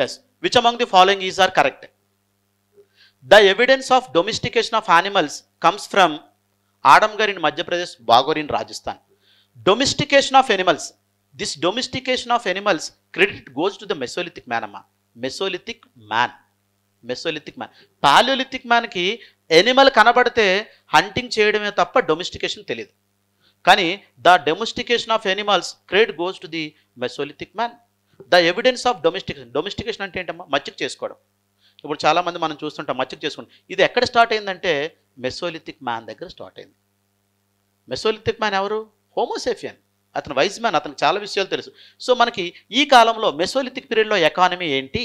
Yes which among the following is are correct? The evidence of domestication of animals comes from Adamgarh in Madhya Pradesh, Bagor in Rajasthan. Domestication of animals, this domestication of animals credit goes to the mesolithic man అమ్మా. Mesolithic man, mesolithic man. Palaeolithic మ్యాన్కి animal కనబడితే hunting చేయడమే తప్ప domestication తెలియదు. కానీ the domestication of animals credit goes to the mesolithic man. The evidence of domestication, domestication అంటే ఏంటమ్మా? మచ్చిక చేసుకోవడం. ఇప్పుడు చాలామంది మనం చూస్తుంటాం మచ్చిక చేసుకోండి. ఇది ఎక్కడ స్టార్ట్ అయిందంటే మెసోలిథిక్ మ్యాన్ దగ్గర స్టార్ట్ అయింది. మెసోలిథిక్ మ్యాన్ ఎవరు? హోమోసేఫియన్. అతను వైజ్ మ్యాన్, అతనికి చాలా విషయాలు తెలుసు. సో మనకి ఈ కాలంలో మెసోలిథిక్ పీరియడ్లో ఎకానమీ ఏంటి?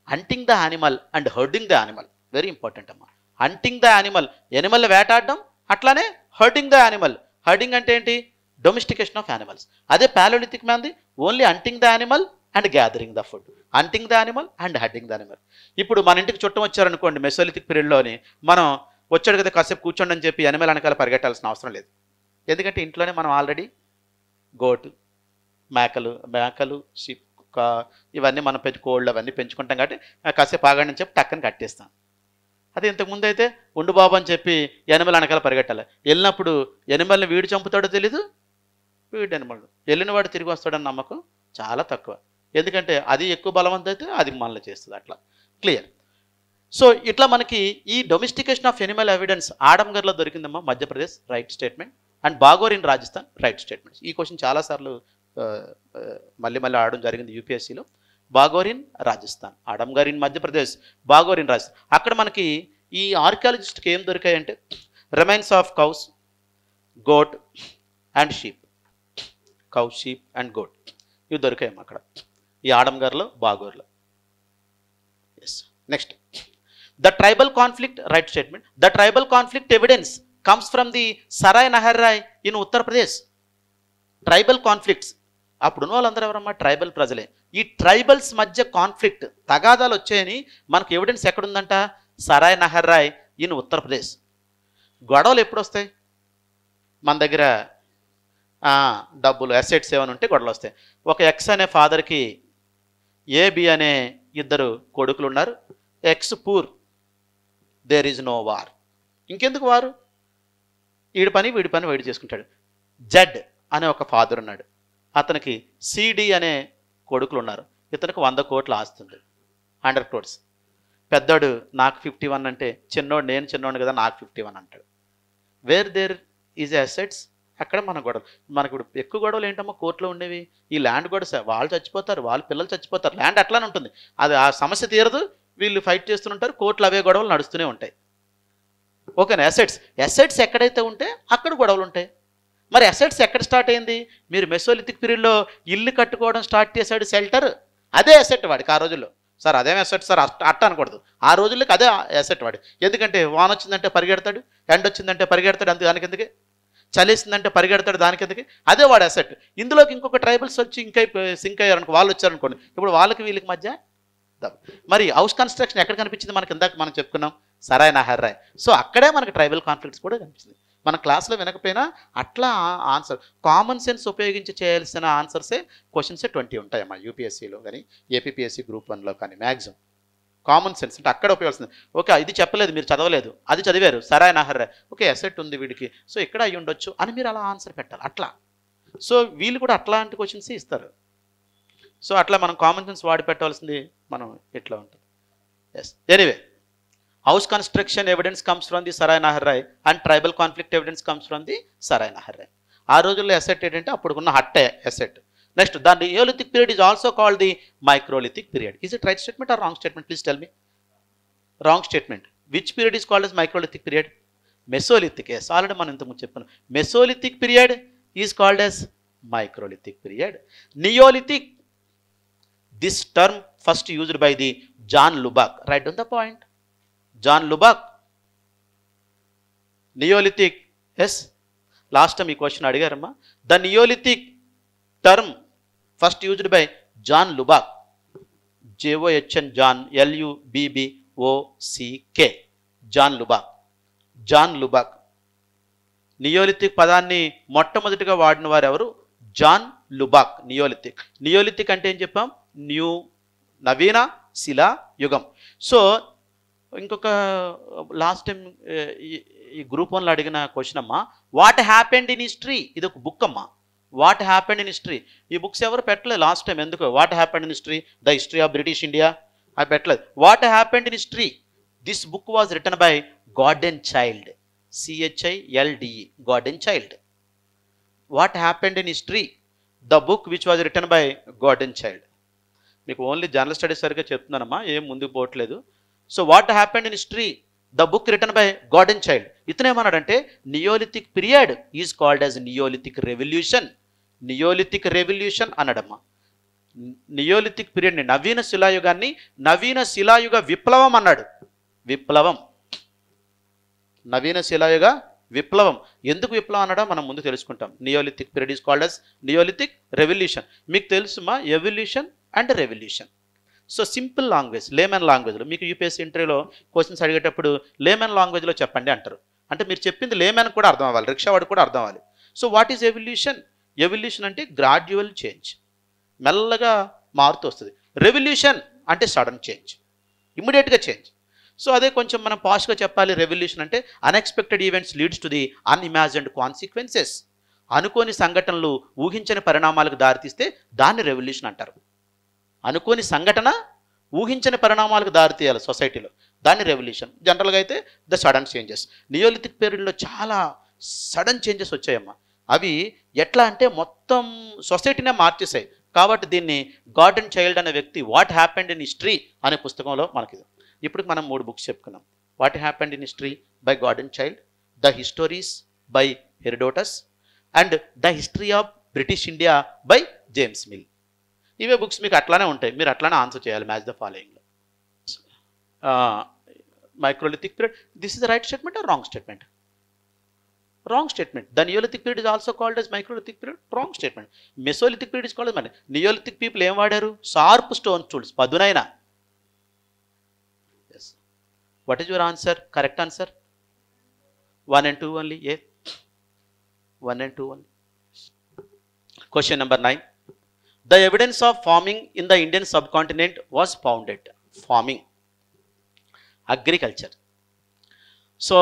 Hunting the animal and herding the animal. Very important అమ్మా. హంటింగ్ ద యానిమల్, ఎనిమల్ని వేటాడడం, అట్లానే హర్డింగ్ ద యానిమల్. హర్డింగ్ అంటే ఏంటి? Domestication of animals. అదే పాలియోలిథిక్ మ్యాన్ది only hunting the animal and gathering the food. Hunting the animal and herding the animal. ఇప్పుడు మన ఇంటికి చుట్టం వచ్చారనుకోండి మెసోలిథిక్ పీరియడ్లోని, మనం వచ్చాడు కదా కాసేపు కూర్చోండి అని చెప్పి యానిమల్ వెనకాల పరిగెట్టాల్సిన అవసరం లేదు. ఎందుకంటే ఇంట్లోనే మనం ఆల్రెడీ గోటు, మేకలు, షిప్, ఇవన్నీ మనం కోళ్ళు అవన్నీ పెంచుకుంటాం కాబట్టి కాసేపు ఆగండి అని చెప్పి టక్కని కట్టేస్తాం. అదే ఇంతకుముందు అయితే ఉండు బాబు అని చెప్పి ఎనిమల్ వెనకాల పరిగెట్టాలి. వెళ్ళినప్పుడు ఎనిమల్ని వీడు చంపుతాడో తెలీదు, వీడు ఎనిమల్ వెళ్ళిన వాడు తిరిగి వస్తాడని నమ్మకం చాలా తక్కువ. ఎందుకంటే అది ఎక్కువ బలవంతం అయితే అది మనల్ని చేస్తుంది. అట్లా క్లియర్. సో ఇట్లా మనకి ఈ డొమెస్టికేషన్ ఆఫ్ ఎనిమల్ ఎవిడెన్స్ ఆడమ్గర్లో దొరికిందమ్మా, Madhya Pradesh, right statement. And Bagor in Rajasthan, right statements. ఈ క్వశ్చన్ చాలాసార్లు మళ్ళీ ఆడడం జరిగింది యూపీఎస్సీలో. Bagor in Rajasthan, Adamgarh in Madhya Pradesh, Bagor in Rajasthan. అక్కడ మనకి ఈ ఆర్కియాలజిస్ట్కి ఏం దొరికాయంటే remains of cows, goat and sheep. Cow, sheep and goat ఇవి దొరికాయమ్మా అక్కడ ఈ ఆడమ్గర్లో, బాగోర్లో. Yes. Next, the tribal conflict, right statement. The tribal conflict evidence comes from the Sarai Nahar Rai in Uttar Pradesh. Tribal conflicts, అప్పుడున్న వాళ్ళందరూ ఎవరమ్మా? ట్రైబల్ ప్రజలే. ఈ ట్రైబల్స్ మధ్య కాన్ఫ్లిక్ట్, తగాదాలు వచ్చాయని మనకు ఎవిడెన్స్ ఎక్కడుందంట? సరాయ్ నహర్రాయ్ ఇన్ ఉత్తరప్రదేశ్. గొడవలు ఎప్పుడు వస్తాయి? మన దగ్గర డబ్బులు, అసెట్స్ ఏమైనా ఉంటే గొడవలు వస్తాయి. ఒక ఎక్స్ అనే ఫాదర్కి ఏబి అనే ఇద్దరు కొడుకులు ఉన్నారు. ఎక్స్ పూర్, దేర్ ఈజ్ నో వార్. ఇంకెందుకు వారు? వీడి పని వీడి చేసుకుంటాడు. జడ్ అనే ఒక ఫాదర్ ఉన్నాడు, అతనికి సిడి అనే కొడుకులు ఉన్నారు. ఇతనికి 100 కోట్ల ఆస్తుంది, 100 crores. పెద్దోడు నాకు 51 అంటే చిన్నోడు, నేను చిన్నోడు కదా నాకు 51 అంటాడు. వేర్ దేర్ ఈజ్ అసెట్స్, అక్కడ మన గొడవలు. మనకు ఇప్పుడు ఎక్కువ గొడవలు ఏంటమ్మా కోర్టులో ఉండేవి? ఈ ల్యాండ్ గొడవ, వాళ్ళు చచ్చిపోతారు, వాళ్ళ పిల్లలు చచ్చిపోతారు, ల్యాండ్ అట్లానే ఉంటుంది. అది ఆ సమస్య తీరదు, వీళ్ళు ఫైట్ చేస్తుంటారు, కోర్టులు అవే గొడవలు నడుస్తూనే ఉంటాయి. ఓకేనా? అసెట్స్ ఎక్కడైతే ఉంటే అక్కడ గొడవలు ఉంటాయి. మరి అసెట్స్ ఎక్కడ స్టార్ట్ అయింది? మీరు మెసోలిథిక్ పీరియడ్లో ఇల్లు కట్టుకోవడం స్టార్ట్ చేశాడు షెల్టర్, అదే అసెట్ వాడికి ఆ రోజుల్లో. సార్ అదేం అసెట్ సార్, అట్ట అనకూడదు. ఆ రోజుల్లోకి అదే అసెట్ వాడి. ఎందుకంటే వాన వచ్చిందంటే పరిగెడతాడు, ఎండ వచ్చిందంటే పరిగెడతాడు, దానికి ఎందుకే? చలేసిందంటే పరిగెడతాడు, దానికి ఎందుకే? అదే వాడి అసెట్. ఇందులోకి ఇంకొక ట్రైబల్స్ వచ్చి సింక్ అయ్యారనుకో, వాళ్ళు వచ్చారనుకోండి, ఇప్పుడు వాళ్ళకి వీళ్ళకి మధ్య. మరి హౌస్ కన్స్ట్రక్షన్ ఎక్కడ కనిపించింది మనకి? ఇందాక మనం చెప్పుకున్నాం, సరాయ్ నహర్రాయ్. సో అక్కడే మనకి ట్రైబల్ కాన్ఫ్లిక్ట్స్ కూడా కనిపిస్తుంది. మన క్లాస్లో వినకపోయినా అట్లా ఆన్సర్, కామన్ సెన్స్ ఉపయోగించి చేయాల్సిన ఆన్సర్సే క్వశ్చన్సే 20 ఉంటాయమ్మా యూపీఎస్సీలో కానీ, ఏపీఎస్సీ గ్రూప్ 1లో కానీ. మ్యాక్సిమం కామన్ సెన్స్ అంటే అక్కడ ఉపయోగిస్తుంది. ఓకే, ఇది చెప్పలేదు, మీరు చదవలేదు, అది చదివారు, సరాయ్ నహర్రాయ్, ఓకే అసెట్ ఉంది వీడికి, సో ఇక్కడ అయ్యి ఉండొచ్చు అని మీరు అలా ఆన్సర్ పెట్టాలి. అట్లా సో వీళ్ళు కూడా అట్లాంటి క్వశ్చన్స్ ఇస్తారు. సో అట్లా మనం కామన్ సెన్స్ వాడి పెట్టాల్సింది మనం ఎట్లా ఉంటుంది. Yes. Anyway, house construction evidence comes from the Sarai Nahar Rai and tribal conflict evidence comes from the Sarai Nahar Rai. ఆ రోజుల్లో అసెట్ ఏంటంటే అప్పుడున్న హట్టే asset. Next, the neolithic period is also called the microlithic period. Is it right statement or wrong statement? Please tell me. Wrong statement. Which period is called as microlithic period? Mesolithic. Yes, already మనం ఇంతకుముందు చెప్పుకున్నాం. Mesolithic period is called as microlithic period. Neolithic, this term first used by the John Lubbock. Write down the point. John Lubbock. Neolithic. Yes. Last time ఈ question అడిగారమ్మా. The Neolithic term first used by John Lubbock. John, John, Lubbock. John Lubbock. John Lubbock. Neolithic పదాన్ని మొట్టమొదటిగా వాడిన వారు ఎవరు? John లుబాక్. Neolithic అంటే ఏం చెప్పాం? New నవీన శిలా యుగం. సో ఇంకొక లాస్ట్ టైం ఈ గ్రూప్ 1లో అడిగిన క్వశ్చన్ అమ్మా, వాట్ హ్యాపెండ్ ఇన్ హిస్టరీ, ఇది ఒక బుక్ అమ్మా. వాట్ హ్యాపెండ్ ఇన్ హిస్టరీ, ఈ బుక్స్ ఎవరు పెట్టలేదు లాస్ట్ టైం. ఎందుకు? What happened in history, the history of British India, అవి పెట్టలేదు. What happened in history, this book was written by Gordon child, CHILDE, garden Childe. What happened in history, the book which was written by Gordon child. మీకు only general studies సరిగ్గా చెప్తున్నానమ్మా, ఏం ముందుకు పోవట్లేదు. So what happened in history, the book written by Gordon Childe. ఇతనేమన్నాడంటే neolithic period is called as neolithic revolution. Neolithic revolution అన్నాడమ్మా. Neolithic పీరియడ్ని, నవీన శిలాయుగాన్ని నవీన శిలాయుగ విప్లవం అన్నాడు. విప్లవం, నవీన శిలాయుగ విప్లవం. ఎందుకు విప్లవం అన్నాడో మనం ముందు తెలుసుకుంటాం. Neolithic period is called as neolithic revolution. మీకు తెలుసుమా evolution and revolution. So simple language, layman లాంగ్వేజ్లో మీకు యూపీఎస్సీ ఇంటర్వ్యూలో క్వశ్చన్స్ అడిగేటప్పుడు లేమన్ లాంగ్వేజ్లో చెప్పండి అంటారు. అంటే మీరు చెప్పింది లేమన్ కూడా అర్థం అవ్వాలి, రిక్షా వాడు కూడా అర్థం అవ్వాలి. So what is evolution? Evolution అంటే గ్రాడ్యువల్ చేంజ్, మెల్లగా మారుతూ వస్తుంది. రెవల్యూషన్ అంటే సడన్ చేంజ్, ఇమ్మీడియట్గా చేంజ్. సో అదే కొంచెం మనం పాస్ట్గా చెప్పాలి. రెవల్యూషన్ అంటే unexpected events leads to the unimagined consequences. అనుకోని సంఘటనలు ఊహించని పరిణామాలకు దారితీస్తే దాన్ని రెవల్యూషన్ అంటారు. అనుకోని సంఘటన ఊహించని పరిణామాలకు దారితీయాలి సొసైటీలో, దాన్ని రెవల్యూషన్. జనరల్గా అయితే ద సడన్ చేంజెస్. నియోలిథిక్ పీరియడ్లో చాలా సడన్ చేంజెస్ వచ్చాయమ్మా. అవి ఎట్లా అంటే మొత్తం సొసైటీనే మార్చేసాయి. కాబట్టి దీన్ని గార్డెన్ చైల్డ్ అనే వ్యక్తి వాట్ హ్యాపెండ్ ఇన్ హిస్టరీ అనే పుస్తకంలో మనకి ఇప్పుడు మనం 3 బుక్స్ చెప్పుకున్నాం. What happened in history by Gordon Childe, the histories by Herodotus and the history of British India by James Mill. ఇవే బుక్స్ మీకు అట్లానే ఉంటాయి, మీరు అట్లానే ఆన్సర్ చేయాలి మ్యాచ్ ద ఫాలోయింగ్లో. Microlithic period, this is the right statement or wrong statement? Wrong statement. The neolithic period is also called as microlithic period. Wrong statement. Mesolithic period is called as. Neolithic people ఏం వాడారు? Sharp stone tools, పదునైన. Yes. What is your answer? Correct answer 1 and 2 only. A 1 and 2 only. Question number 9. The evidence of farming in the Indian subcontinent was founded. Farming, agriculture. So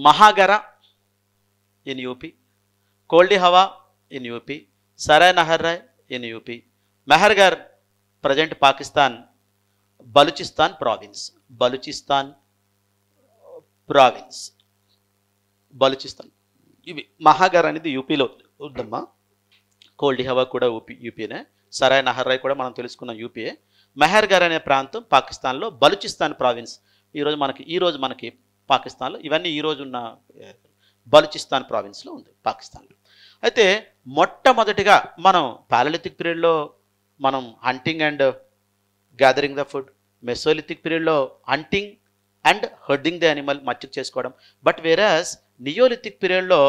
Mahagara in UP, Koldi Hawa in UP, Sarai Nahar in UP, Mehergarh present Pakistan, Baluchistan province, Baluchistan province, Baluchistan. ఇవి మహాగర్ అనేది యూపీలో ఉందమ్మా. కోల్డి హవా కూడా యూపీనే. సరాయ్ నహర్రాయ్ కూడా మనం తెలుసుకున్న UPA. Mehrgarh అనే ప్రాంతం పాకిస్తాన్లో, బలూచిస్తాన్ ప్రావిన్స్ ఈరోజు మనకి పాకిస్తాన్లో, ఇవన్నీ ఈరోజు ఉన్న బలూచిస్తాన్ ప్రావిన్స్లో ఉంది పాకిస్తాన్లో. అయితే మొట్టమొదటిగా మనం పాలలిథిక్ పీరియడ్లో మనం hunting and gathering the food, mesolithic పీరియడ్లో hunting and herding the animal, మచ్చిక చేసుకోవడం. బట్ వేరస్ నియోలిథిక్ పీరియడ్లో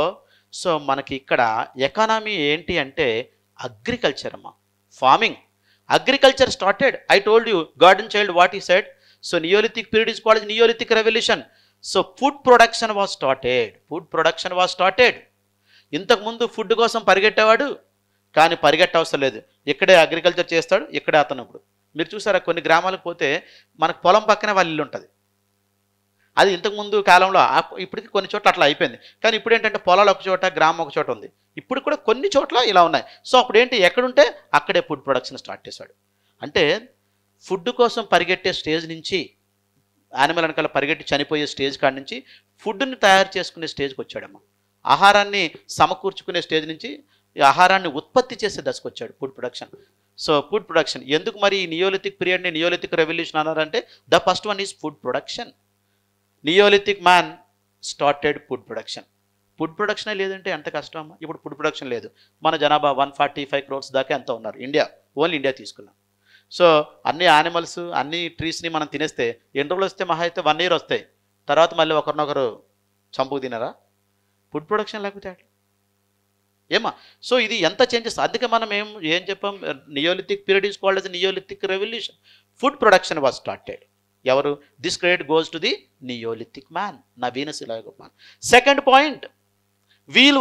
సో మనకి ఇక్కడ ఎకానమీ ఏంటి అంటే అగ్రికల్చర్ అమ్మా, farming. Agriculture started. I told you Gordon Childe what he said. So neolithic period is called neolithic revolution. So food production was started. Food production was started. ఇంతకుముందు food కోసం పరిగెట్టేవాడు, కానీ పరిగెట్ట అవసరం లేదు, ఇక్కడే అగ్రికల్చర్ చేస్తాడు, ఇక్కడే అతను. ఇప్పుడు మీరు చూసారా కొన్ని గ్రామాలకు పోతే మనకు పొలం పక్కనే వాళ్ళ ఇల్లు ఉంటుంది. అది ఇంతకుముందు కాలంలో, ఇప్పటికి కొన్ని చోట్ల అట్లా అయిపోయింది. కానీ ఇప్పుడు ఏంటంటే పొలాలు ఒక చోట, గ్రామం ఒక చోట ఉంది. ఇప్పుడు కూడా కొన్ని చోట్ల ఇలా ఉన్నాయి. సో అప్పుడు ఏంటి, ఎక్కడుంటే అక్కడే ఫుడ్ ప్రొడక్షన్ స్టార్ట్ చేశాడు. అంటే ఫుడ్ కోసం పరిగెట్టే స్టేజ్ నుంచి, యానిమల్ వెనకాల పరిగెట్టి చనిపోయే స్టేజ్ కాడి నుంచి ఫుడ్ని తయారు చేసుకునే స్టేజ్కి వచ్చాడమ్మా. ఆహారాన్ని సమకూర్చుకునే స్టేజ్ నుంచి ఆహారాన్ని ఉత్పత్తి చేసే దశకు వచ్చాడు, food production. So food production ఎందుకు మరి ఈ నియోలిథిక్ పీరియడ్ని నియోలిథిక్ రెవల్యూషన్ అన్నారంటే the first one is food production. Neolithic man started food production. Food ప్రొడక్షనే లేదంటే ఎంత కష్టం అమ్మా. ఇప్పుడు ఫుడ్ ప్రొడక్షన్ లేదు. మన జనాభా 145 crores దాకా ఎంత ఉన్నారు ఇండియా, ఓన్లీ ఇండియా తీసుకున్నాం. సో అన్ని యానిమల్స్, అన్ని ట్రీస్ని మనం తినేస్తే ఎన్ని రోజులు వస్తే మహా అయితే 1 year వస్తాయి. తర్వాత మళ్ళీ ఒకరినొకరు చంపుకు తినరా? ఫుడ్ ప్రొడక్షన్ లేకపోతే ఏమా. సో ఇది ఎంత చేంజెస్. అందుకే మనం ఏం చెప్పాం, neolithic period is called as neolithic revolution. Food production was started. ఎవరు? This credit goes to the neolithic man, నవీన శిలాయుగ man. Second point, wheel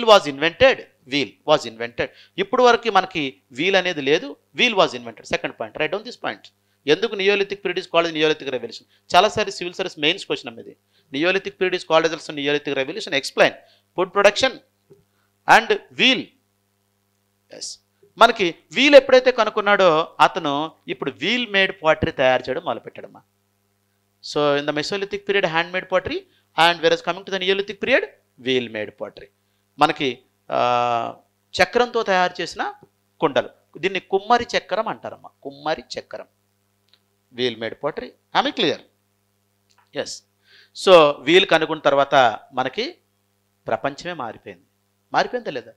was invented. Wheel was invented. ఇప్పుడు వరకు మనకి వీల్ అనేది లేదు, wheel was invented. Second point, right down this point. ఎందుకు neolithic period is called neolithic revolution? చాలాసారి civil service mains question అమ్మేది. Neolithic period is called as neolithic revolution. Explain food production and wheel. Yes, మనకి wheel ఎప్పుడైతే కనుక్కున్నాడో అతను ఇప్పుడు wheel made pottery తయారు చేయడం మొదలుపెట్టాడమ్మా. So in the mesolithic period hand made pottery and versus coming to the neolithic period wheel made pottery. మనకి చక్రంతో తయారు చేసిన కుండలు, దీన్ని కుమ్మరి చక్రం అంటారమ్మా, కుమ్మరి చక్రం. Wheel made pottery. Am I clear? Yes. So wheel కనుక్కున్న తర్వాత మనకి ప్రపంచమే మారిపోయింది. మారిపోయిందా లేదా?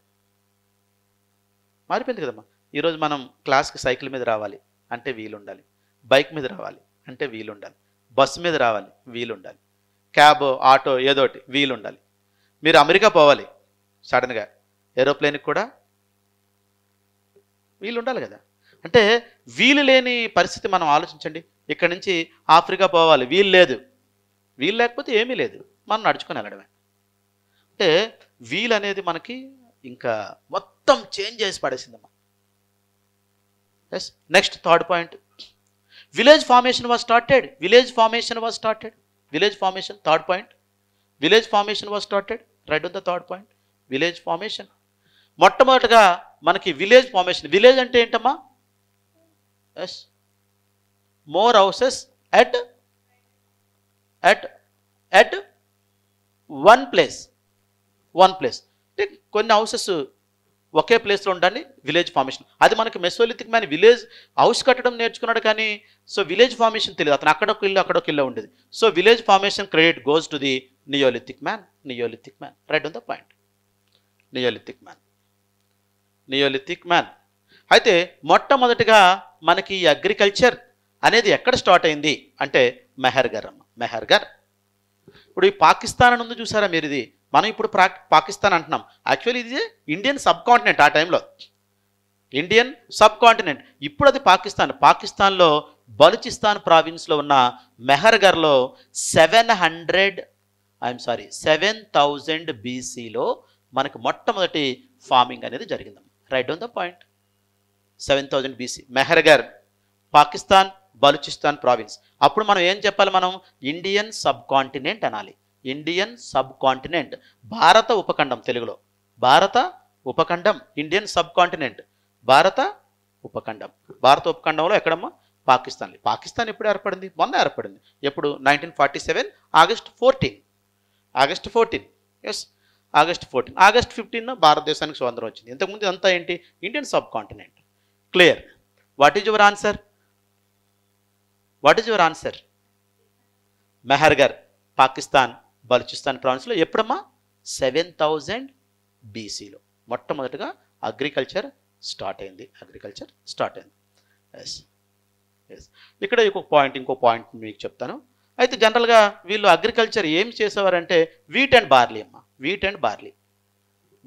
మారిపోయింది కదమ్మా. ఈరోజు మనం క్లాస్కి సైకిల్ మీద రావాలి అంటే వీలు ఉండాలి, బైక్ మీద రావాలి అంటే వీలు ఉండాలి, బస్సు మీద రావాలి వీలు ఉండాలి, క్యాబ్ ఆటో ఏదోటి వీలు ఉండాలి. మీరు అమెరికా పోవాలి సడన్గా, ఏరోప్లేన్కి కూడా వీలు ఉండాలి కదా. అంటే వీలు లేని పరిస్థితి మనం ఆలోచించండి. ఇక్కడ నుంచి ఆఫ్రికా పోవాలి, వీలు లేదు. వీలు లేకపోతే ఏమీ లేదు, మనం నడుచుకొని వెళ్ళడమే. అంటే వీల్ అనేది మనకి ఇంకా మొత్తం చేంజ్ చేసి పడేసిందమ్మా. Yes. Next third point, village formation was started. Village formation was started. Village formation, third point. Village formation was started. Right on the third point, village formation. మొట్టమొదటిగా మనకి విలేజ్ ఫార్మేషన్. విలేజ్ అంటే ఏంటమ్మా? Yes, more houses at one place. One place అంటే కొన్ని houses ఒకే ప్లేస్లో ఉండాలి, village formation. అది మనకి మెసోలిథిక్ మ్యాన్ విలేజ్ హౌస్ కట్టడం నేర్చుకున్నాడు కానీ సో విలేజ్ ఫార్మేషన్ తెలియదు. అతను అక్కడొక ఇల్లు ఉండేది. So village formation credit goes to the neolithic man. Neolithic man, right on the point. Neolithic man, neolithic man. అయితే మొట్టమొదటిగా మనకి అగ్రికల్చర్ అనేది ఎక్కడ స్టార్ట్ అయింది అంటే మెహర్గర్ అమ్మ, మెహర్గర్. ఇప్పుడు ఈ పాకిస్తాన్ అని ఉంది చూసారా మీరు, ఇది మనం ఇప్పుడు పాకిస్తాన్ అంటున్నాం. యాక్చువల్లీ ఇది ఇండియన్ సబ్ కాంటినెంట్. ఆ టైంలో ఇండియన్ సబ్ కాంటినెంట్. ఇప్పుడు అది పాకిస్తాన్. పాకిస్తాన్లో బలూచిస్తాన్ ప్రావిన్స్లో ఉన్న మెహర్గర్లో 7000 BCలో మనకి మొట్టమొదటి ఫార్మింగ్ అనేది జరిగింది. Right on the point. 7000 BC Mehrgarh, Pakistan, Balochistan province. అప్పుడు మనం ఏం చెప్పాలి? మనం ఇండియన్ సబ్ కాంటినెంట్ అనాలి. ఇండియన్ సబ్ కాంటినెంట్, భారత ఉపఖండం. తెలుగులో భారత ఉపఖండం, ఇండియన్ సబ్ కాంటినెంట్, భారత ఉపఖండం. భారత ఉపఖండంలో ఎక్కడమ్మా? పాకిస్తాన్. పాకిస్తాన్ ఎప్పుడు ఏర్పడింది? మొన్న ఏర్పడింది. ఎప్పుడు? 1947 August 14. August 14. Yes, August 14. August 15 భారతదేశానికి స్వతంత్రం వచ్చింది. ఇంతకుముందు అంతా ఏంటి? Indian subcontinent. Clear? What is your answer? What is your answer? Mehrgarh, Pakistan, Balochistan ప్రావిన్స్లో ఎప్పుడమ్మా? 7000 BCలో మొట్టమొదటిగా అగ్రికల్చర్ స్టార్ట్ అయింది. అగ్రికల్చర్ స్టార్ట్ అయింది. Yes, yes. ఇక్కడ ఇంకో పాయింట్ మీకు చెప్తాను. అయితే జనరల్గా వీళ్ళు అగ్రికల్చర్ ఏం చేసేవారంటే వీట్ అండ్ బార్లీ అమ్మ, wheat and barley,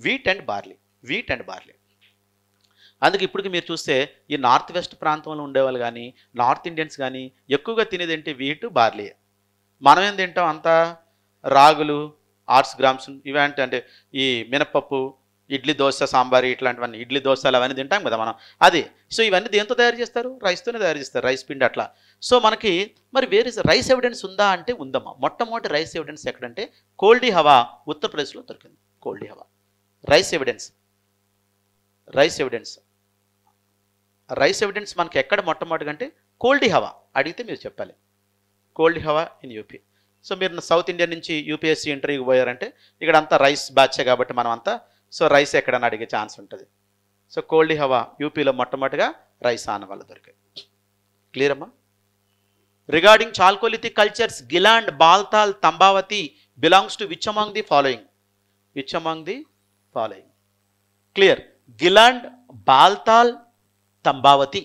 wheat and barley, wheat and barley. అందుకే ఇప్పటికి మీరు చూస్తే ఈ నార్త్ వెస్ట్ ప్రాంతంలో ఉండేవాళ్ళు కానీ నార్త్ ఇండియన్స్ కానీ ఎక్కువగా తినేది ఏంటి? వీటు, బార్లీ. మనం ఏం తింటాం? అంతా రాగులు, ఆర్ట్స్ గ్రామ్స్ ఇవేంటి అంటే ఈ మినపప్పు, ఇడ్లీ, దోశ, సాంబార్ ఇట్లాంటివన్నీ, ఇడ్లీ దోశలు అవన్నీ తింటాం కదా మనం. అది సో ఇవన్నీ దేంతో తయారు చేస్తారు? రైస్తోనే తయారు చేస్తారు, రైస్ పిండి అట్లా. సో మనకి మరి వేరే రైస్ ఎవిడెన్స్ ఉందా అంటే ఉందమ్మా. మొట్టమొదటి రైస్ ఎవిడెన్స్ ఎక్కడంటే కోల్డీ హవా, ఉత్తరప్రదేశ్లో దొరికింది. కోల్డీ హవా rice evidence. Rice evidence, rice evidence మనకి ఎక్కడ మొట్టమొదటిగా అంటే కోల్డీ హవా. అడిగితే మీరు చెప్పాలి కోల్డీ హవా ఇన్ యూపీ. సో మీరు సౌత్ ఇండియా నుంచి యూపీఎస్సీ ఇంటర్వ్యూకి పోయారంటే ఇక్కడ అంతా రైస్ బ్యాచే కాబట్టి మనం అంతా సో రైస్ ఎక్కడన్నా అడిగే ఛాన్స్ ఉంటుంది. సో కోల్డీ హవా యూపీలో మొట్టమొదటిగా రైస్ ఆనవాళ్ళు దొరికాయి. క్లియర్ అమ్మా? Regarding chalcolithic cultures, Gilund, Balathal, Tambavati belongs to which among the following? Which among the following? Clear? Gilund, Balathal, Tambavati.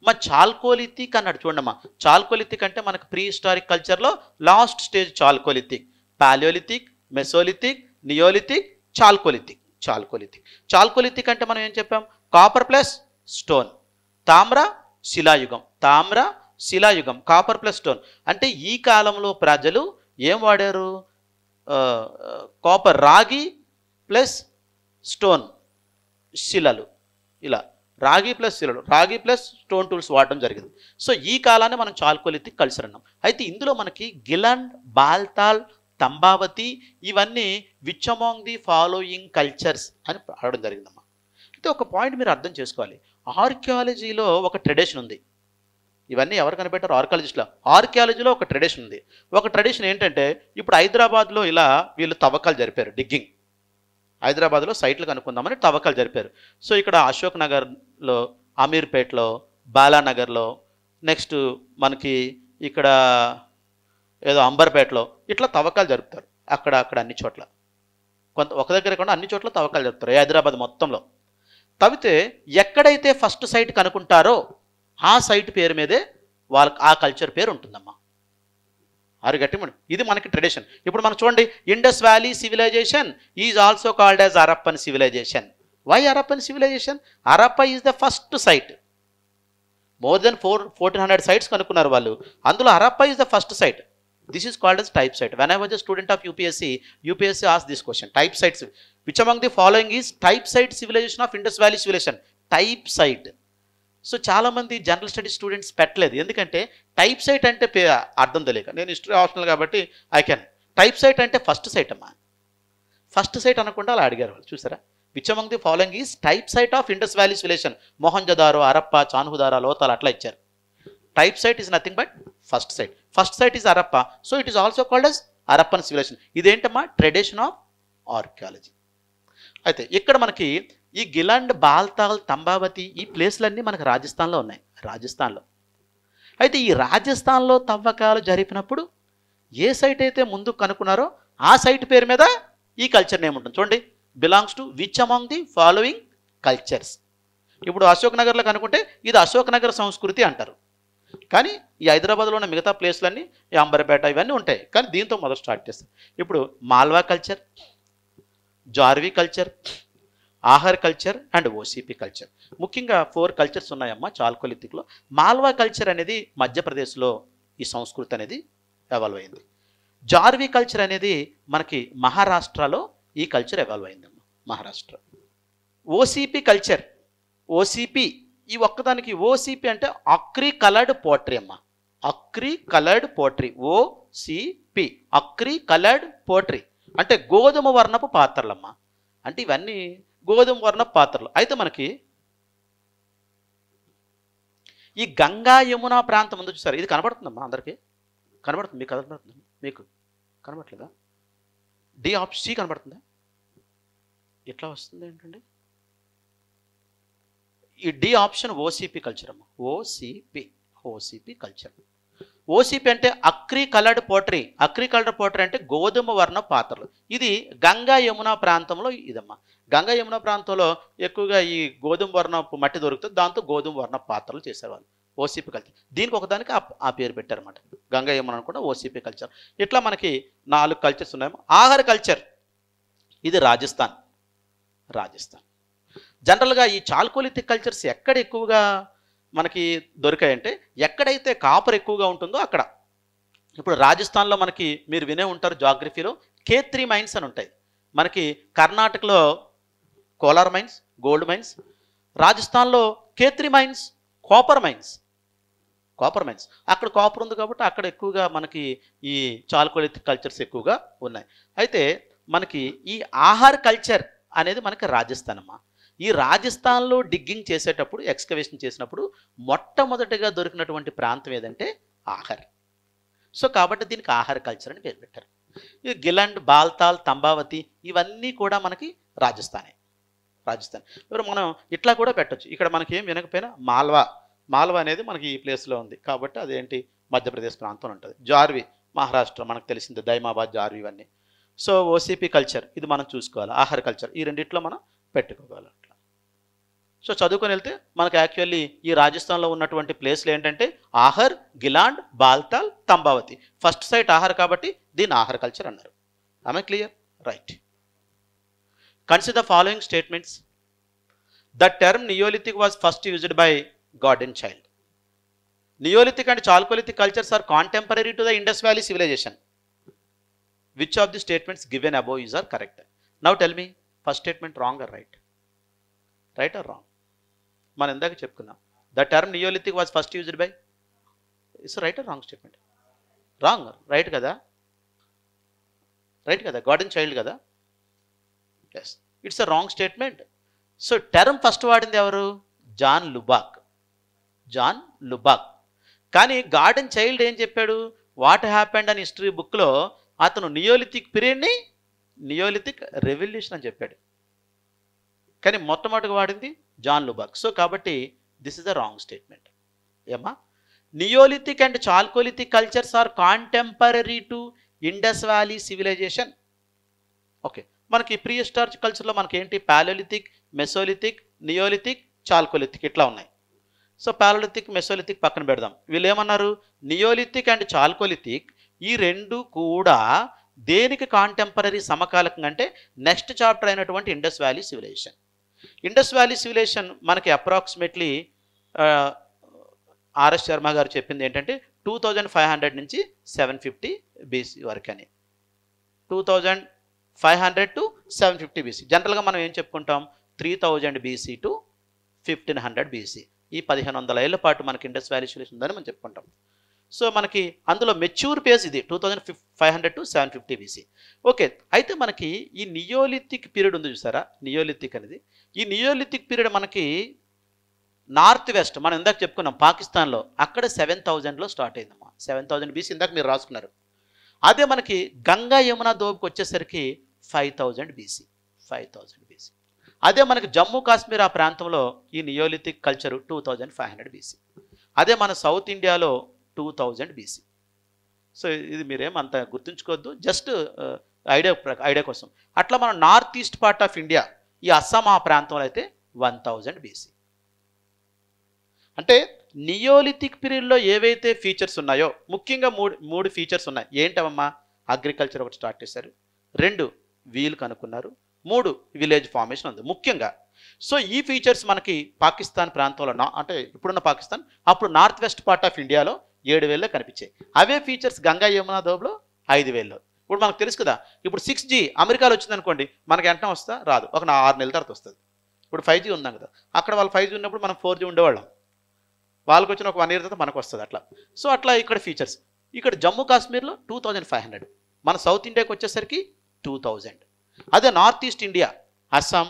మా చాల్కోలిథిక్ అన్నాడు చూడమ్మా. చాల్కోలిథిక్ అంటే మనకు ప్రీ హిస్టారిక్ కల్చర్లో last stage chalcolithic. Palaeolithic, mesolithic, neolithic, chalcolithic. Chalcolithic. Chalcolithic అంటే మనం ఏం చెప్పాం? Copper plus stone. తామ్ర శిలాయుగం, తామ్ర శిలాయుగం, కాపర్ ప్లస్ స్టోన్. అంటే ఈ కాలంలో ప్రజలు ఏం వాడారు? కాపర్, రాగి ప్లస్ స్టోన్, శిలలు, ఇలా రాగి ప్లస్ శిలలు, రాగి ప్లస్ స్టోన్ టూల్స్ వాడడం జరిగింది. సో ఈ కాలాన్ని మనం చాల్కోలిథిక్ కల్చర్ అన్నాం. అయితే ఇందులో మనకి గిలాండ్, బాల్తాల్, తంబావతి ఇవన్నీ which among the following cultures అని అడగడం జరిగిందమ్మా. అయితే ఒక పాయింట్ మీరు అర్థం చేసుకోవాలి, ఆర్కియాలజీలో ఒక ట్రెడిషన్ ఉంది. ఇవన్నీ ఎవరు కనిపెట్టారు? ఆర్కియాలజిస్ట్లో. ఆర్కియాలజీలో ఒక ట్రెడిషన్ ఉంది. ఒక ట్రెడిషన్ ఏంటంటే, ఇప్పుడు హైదరాబాద్లో ఇలా వీళ్ళు తవ్వకాలు జరిపారు, డిగ్గింగ్. హైదరాబాద్లో సైట్లు కనుక్కుందామని తవ్వకాలు జరిపారు. సో ఇక్కడ అశోక్ నగర్లో, అమీర్పేట్లో, బాలానగర్లో, నెక్స్ట్ మనకి ఇక్కడ ఏదో అంబర్పేటలో ఇట్లా తవ్వకాలు జరుపుతారు. అక్కడ అన్ని చోట్ల, ఒక దగ్గర కూడా అన్ని చోట్ల తవ్వకాలు జరుపుతారు హైదరాబాద్ మొత్తంలో. తవ్వితే ఎక్కడైతే ఫస్ట్ సైట్ కనుక్కుంటారో ఆ సైట్ పేరు మీదే వాళ్ళకి ఆ కల్చర్ పేరు ఉంటుందమ్మా. గట్టిమని ఇది మనకి ట్రెడిషన్. ఇప్పుడు మనం చూడండి, Indus valley civilisation is also called as Harappan civilisation. Why Harappan civilisation? Harappa is the first site. More than 1400 sites కనుక్కున్నారు వాళ్ళు. అందులో Harappa is the first site. This is called as type site. When I was a student of UPSC asked this question. Type sites. Which among the following is type site civilization of Indus Valley civilization? Type site. So చాలామంది general studies students పెట్టలేదు, ఎందుకంటే type site అంటే అర్థం తెలియక. నేను history optional కాబట్టి I can. Type site అంటే first site అమ్మా. ఫస్ట్ సైట్ అనకుండా అలా అడిగారు వాళ్ళు, చూసారా? Which among the following is type site of Indus valley civilization. Mohenjodaro, Harappa, Chanhudaro, Lothal అట్లా ఇచ్చారు. Type site is nothing but first site. First site is Harappa. So it is also called as Harappan civilisation. ఇదేంటమ్మా? Tradition of archaeology. అయితే ఇక్కడ మనకి ఈ గిలాండ్, బాల్తాల్, తంబావతి ఈ ప్లేస్లన్నీ మనకు రాజస్థాన్లో ఉన్నాయి. రాజస్థాన్లో అయితే ఈ రాజస్థాన్లో తవ్వకాలు జరిపినప్పుడు ఏ సైట్ అయితే ముందు కనుక్కున్నారో ఆ సైట్ పేరు మీద ఈ కల్చర్ నేమ్ ఉంటుంది. చూడండి, belongs to which among the following cultures. ఇప్పుడు అశోక్ నగర్లో కనుక్కుంటే ఇది అశోక్ నగర్ సంస్కృతి అంటారు. కానీ ఈ హైదరాబాద్లో ఉన్న మిగతా ప్లేస్లన్నీ, ఈ అంబర్పేట ఇవన్నీ ఉంటాయి. కానీ దీంతో మొదలు స్టార్ట్ చేస్తాం. ఇప్పుడు Malwa culture, Jorwe culture, Ahar culture and OCP culture. ముఖ్యంగా 4 కల్చర్స్ ఉన్నాయమ్మా చాల్కోలిథిక్లో. మాల్వా కల్చర్ అనేది మధ్యప్రదేశ్లో ఈ సంస్కృతి అనేది ఎవాల్వ్ అయింది. జార్వీ కల్చర్ అనేది మనకి మహారాష్ట్రలో ఈ కల్చర్ ఎవాల్వ్ అయిందమ్మా, మహారాష్ట్ర. ఓసీపీ కల్చర్, ఓసీపీ ఈ ఒక్కదానికి ఓసీపీ అంటే అక్రీ కలర్డ్ పోట్రీ అమ్మా. Ochre coloured pottery, OCP, ochre coloured pottery అంటే గోధుమ వర్ణపు పాత్రలమ్మా. అంటే ఇవన్నీ గోధుమ వర్ణపు పాత్రలు. అయితే మనకి ఈ గంగా యమునా ప్రాంతం ఉంది చూసారు, ఇది కనబడుతుందమ్మా అందరికీ? కనబడుతుంది? మీకు కనబడుతుంది? మీకు కనబడట్లేదా? డి ఆప్షన్ సి కనబడుతుందా? ఎట్లా వస్తుంది ఏంటండి? ఈ డి ఆప్షన్ ఓసీపీ కల్చర్ అమ్మ. OCP culture. ఓసీపీ అంటే అక్రీ కలర్డ్ పోట్రీ. అక్రీ కలర్డ్ పోట్రీ అంటే గోధుమ వర్ణ పాత్రలు. ఇది గంగా యమునా ప్రాంతంలో ఇదమ్మా. గంగా యమునా ప్రాంతంలో ఎక్కువగా ఈ గోధుమ వర్ణపు మట్టి దొరుకుతుంది, దాంతో గోధుమ వర్ణ పాత్రలు చేసేవాళ్ళు. OCP culture. దీనికి ఒకదానికి ఆ పేరు పెట్టారన్నమాట, గంగా యమున కూడా ఓసీపీ కల్చర్. ఇట్లా మనకి 4 కల్చర్స్ ఉన్నాయేమో. ఆహార కల్చర్ ఇది రాజస్థాన్. జనరల్గా ఈ చాల్కోలిథిక్ కల్చర్స్ ఎక్కడ ఎక్కువగా మనకి దొరికాయంటే, ఎక్కడైతే కాపర్ ఎక్కువగా ఉంటుందో అక్కడ. ఇప్పుడు రాజస్థాన్లో మనకి మీరు వినే ఉంటారు జాగ్రఫీలో, K3 మైన్స్ అని ఉంటాయి. మనకి కర్ణాటకలో కోలార్ మైన్స్, గోల్డ్ మైన్స్. రాజస్థాన్లో K3 మైన్స్, కాపర్ మైన్స్. అక్కడ కాపర్ ఉంది కాబట్టి అక్కడ ఎక్కువగా మనకి ఈ చాల్కోలిథిక్ కల్చర్స్ ఎక్కువగా ఉన్నాయి. అయితే మనకి ఈ ఆహార్ కల్చర్ అనేది మనకి రాజస్థాన్ అమ్మా. ఈ రాజస్థాన్లో డిగ్గింగ్ చేసేటప్పుడు, ఎక్స్కవేషన్ చేసినప్పుడు మొట్టమొదటిగా దొరికినటువంటి ప్రాంతం ఏదంటే ఆహార్. సో కాబట్టి దీనికి ఆహార్ కల్చర్ అని పేరు పెట్టారు. ఈ గిలాండ్, బాల్తాల్, తంబావతి ఇవన్నీ కూడా మనకి రాజస్థాన్. ఇప్పుడు మనం ఇట్లా కూడా పెట్టచ్చు. ఇక్కడ మనకి ఏం వినకపోయినా మాల్వా అనేది మనకి ఈ ప్లేస్లో ఉంది కాబట్టి అదేంటి మధ్యప్రదేశ్ ప్రాంతం ఉంటుంది. జార్వీ మహారాష్ట్ర, మనకు తెలిసింది దైమాబాద్, జార్వీ ఇవన్నీ. సో ఓసీపీ కల్చర్ ఇది మనం చూసుకోవాలి. ఆహార కల్చర్ ఈ రెండిట్లో మనం పెట్టుకోవాలి అట్లా. సో చదువుకొని వెళ్తే మనకు యాక్చువల్లీ ఈ రాజస్థాన్లో ఉన్నటువంటి ప్లేస్లు ఏంటంటే ఆహార్, గిలాండ్, బాల్తాల్, తంబావతి. ఫస్ట్ సైట్ ఆహార్ కాబట్టి దీన్ని ఆహార కల్చర్ అన్నారు. Am I clear? Right. Consider the following statements. The term neolithic was first used by Gordon Childe. Neolithic and chalcolithic cultures are contemporary to the Indus valley civilisation. Which of the statements given above is are correct? Now tell me, first statement wrong or right? Right or wrong? మనం ఇందాక చెప్పుకున్నాం the term neolithic was first used by, it's right or wrong statement? Wrong. Right కదా? Right కదా? Gordon Childe కదా? Yes, it's a wrong statement. So term first వాడింది ఎవరు? John Lubbock. John Lubbock. కానీ Gordon child ఏం చెప్పాడు? What happened అని history బుక్లో అతను నియోలిథిక్ పీరియడ్ని నియోలిథిక్ రెవల్యూషన్ అని చెప్పాడు. కానీ మొట్టమొదటిగా వాడింది జాన్ లుబాక్. సో కాబట్టి this is the wrong statement. ఏమా? Neolithic and chalcolithic cultures are contemporary to Indus valley civilization. Okay, మనకి ప్రీ హిస్టారిక్ కల్చర్లో మనకి ఏంటి? పాలియోలిథిక్, మెసోలిథిక్, నియోలిథిక్, చాల్కోలిథిక్ ఇట్లా ఉన్నాయి. సో పాలియోలిథిక్, మెసోలిథిక్ పక్కన పెడదాం. వీళ్ళు ఏమన్నారు? నియోలిథిక్ అండ్ చాల్కోలిథిక్ ఈ రెండు కూడా దేనికి కాంటెంపరీ సమకాలికంగా అంటే నెక్స్ట్ చాప్టర్ అయినటువంటి Indus valley civilisation. Indus valley civilisation మనకి అప్రాక్సిమేట్లీ ఆర్ఎస్ శర్మ గారు చెప్పింది ఏంటంటే 2500 నుంచి 750 బీసీ వరకు అని. 2500 టు 750 బీసీ. జనరల్గా మనం ఏం చెప్పుకుంటాం? 3000 బీసీ టు 1500 బీసీ. ఈ 1500 ఏళ్ల పాటు మనకి ఇండస్ వ్యాలీ సివిలైజేషన్ ఉందని మనం చెప్పుకుంటాం. సో మనకి అందులో మెచ్యూర్ పేజ్ ఇది 2500 టు 750 బీసీ. ఓకే, అయితే మనకి ఈ నియోలిథిక్ పీరియడ్ ఉంది చూసారా? నియోలిథిక్ అనేది, ఈ నియోలిథిక్ పీరియడ్ మనకి నార్త్ వెస్ట్ మనం ఇందాక చెప్పుకున్నాం పాకిస్తాన్లో, అక్కడ 7000లో స్టార్ట్ అయిందమ్మా. 7000 బీసీ ఇందాక మీరు రాసుకున్నారు. అదే మనకి గంగా యమునా దోబ్కి వచ్చేసరికి 5000 బీసీ. 5000 బీసీ. అదే మనకి జమ్మూ కాశ్మీర్ ఆ ప్రాంతంలో ఈ నియోలిథిక్ కల్చరు 2500 బీసీ. అదే మన సౌత్ ఇండియాలో 2000 బీసీ. సో ఇది మీరేం అంత గుర్తుంచుకోవద్దు, జస్ట్ ఐడియా కోసం. అట్లా మనం north east part of India ఈ అస్సాం ఆ ప్రాంతంలో అయితే 1000 బీసీ. అంటే నియోలిథిక్ పీరియడ్లో ఏవైతే ఫీచర్స్ ఉన్నాయో ముఖ్యంగా మూడు ఫీచర్స్ ఉన్నాయి. ఏంటమ్మా? అగ్రికల్చర్ ఒకటి స్టార్ట్ చేశారు, 2 వీల్ కనుక్కున్నారు, 3 విలేజ్ ఫార్మేషన్ ఉంది ముఖ్యంగా. సో ఈ ఫీచర్స్ మనకి పాకిస్తాన్ ప్రాంతంలో అంటే ఇప్పుడున్న పాకిస్తాన్ అప్పుడు నార్త్ వెస్ట్ పార్ట్ ఆఫ్ ఇండియాలో 7000లో కనిపించాయి. అవే ఫీచర్స్ గంగా యమునా దోబ్లో 5000లో. ఇప్పుడు మనకు తెలుసు కదా, ఇప్పుడు 6G అమెరికాలో వచ్చిందనుకోండి, మనకి వెంటనే వస్తా రాదు, ఒక 6 నెలల తర్వాత వస్తుంది. ఇప్పుడు 5G ఉందాం కదా, అక్కడ వాళ్ళు 5G ఉన్నప్పుడు మనం 4G ఉండేవాళ్ళం, వాళ్ళకి వచ్చిన ఒక 1 year తర్వాత మనకు వస్తుంది అట్లా. సో అట్లా ఇక్కడ ఫీచర్స్. ఇక్కడ జమ్మూ కాశ్మీర్లో 2500, మన సౌత్ ఇండియాకి వచ్చేసరికి 2000. అదే నార్త్ ఈస్ట్ ఇండియా అస్సాం,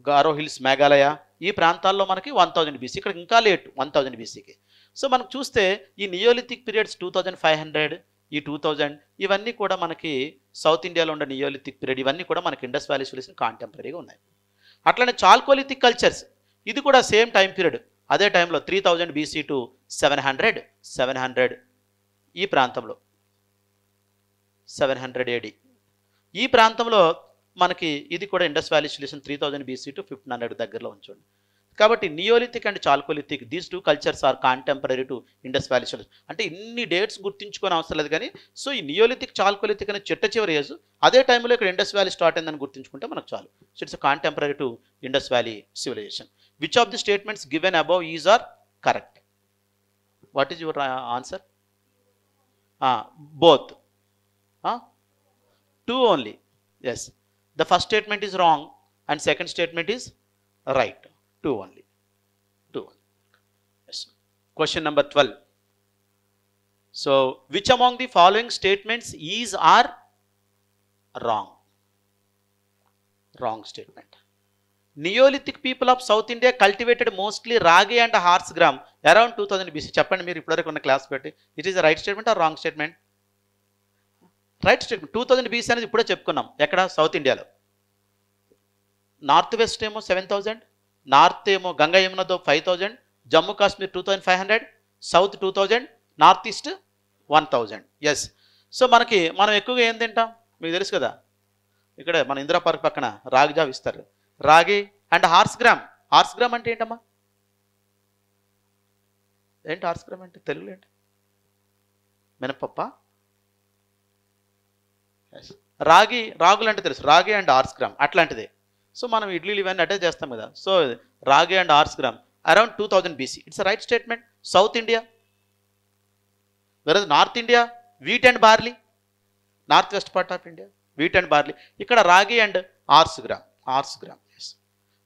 గారో హిల్స్, మేఘాలయ ఈ ప్రాంతాల్లో మనకి 1000 బీసీ. ఇక్కడ ఇంకా లేట్ 1000 బీసీకి. సో మనం చూస్తే ఈ నియోలిథిక్ పీరియడ్స్ 2500, ఈ 2000 ఇవన్నీ కూడా మనకి సౌత్ ఇండియాలో ఉన్న నియోలిథిక్ పీరియడ్ ఇవన్నీ కూడా మనకి ఇండస్ వ్యాలీ సివిలైజేషన్ కాంటెంపరీగా ఉన్నాయి. అట్లనే చాల్కోలిథిక్ కల్చర్స్ ఇది కూడా సేమ్ టైం పీరియడ్. అదే టైంలో 3000 బీసీ టు 700 ఈ ప్రాంతంలో 700 AD ఈ ప్రాంతంలో మనకి ఇది కూడా Indus valley civilisation 3000 BC to 1500 దగ్గరలో ఉంచండి. కాబట్టి neolithic and chalcolithic these 2 cultures are contemporary to Indus valley civilisation. అంటే ఇన్ని డేట్స్ గుర్తుంచుకొని అవసరం లేదు కానీ, సో ఈ నియోలిథిక్ చాల్కోలిథిక్ అనే చిట్ట చివరి ఏజ్ అదే టైంలో ఇక్కడ ఇండస్ వ్యాలీ స్టార్ట్ అయిందని గుర్తుంచుకుంటే మనకు చాలు. So it's contemporary to Indus valley civilisation. Which of the statements given above is are correct? What is your answer? Both. 2 only. Yes, the first statement is wrong and second statement is right. 2 only. 2 only. Yes. Question number 12. So which among the following statements is or wrong? Wrong statement. Neolithic people of South India cultivated mostly ragi and horse gram around 2000 BC. చెప్పండి మీరు ఇప్పటివరకు ఉన్న class పెట్టి, it is the right statement or wrong statement? Right statement. 2000 BC అనేది ఇప్పుడే చెప్పుకున్నాం. ఎక్కడ? South ఇండియాలో. నార్త్ వెస్ట్ ఏమో 7000, నార్త్ ఏమో గంగా యమునతో 5000, Jammu Kashmir 2500, south 2000, north east 1000. Yes. So మనం ఎక్కువగా ఏం తింటాం మీకు తెలుసు కదా, ఇక్కడ మన ఇందిరా పార్క్ పక్కన రాగి జావ ఇస్తారు. రాగి and horse gram. Horse gram అంటే ఏంటమ్మా? ఏంటి హార్స్ గ్రామ్ అంటే తెలుగులో ఏంటి? మినపప్ప. రాగులు అంటే తెలుసు, రాగి అండ్ హార్స్ గ్రామ్ అట్లాంటిదే. సో మనం ఇడ్లీలు ఇవన్నీ అటాచ్ చేస్తాం కదా. So ragi and horse gram around 2000 BC. It's right statement. South India, versus north India wheat and barley. North west part of India wheat and barley. ఇక్కడ ragi and horse gram.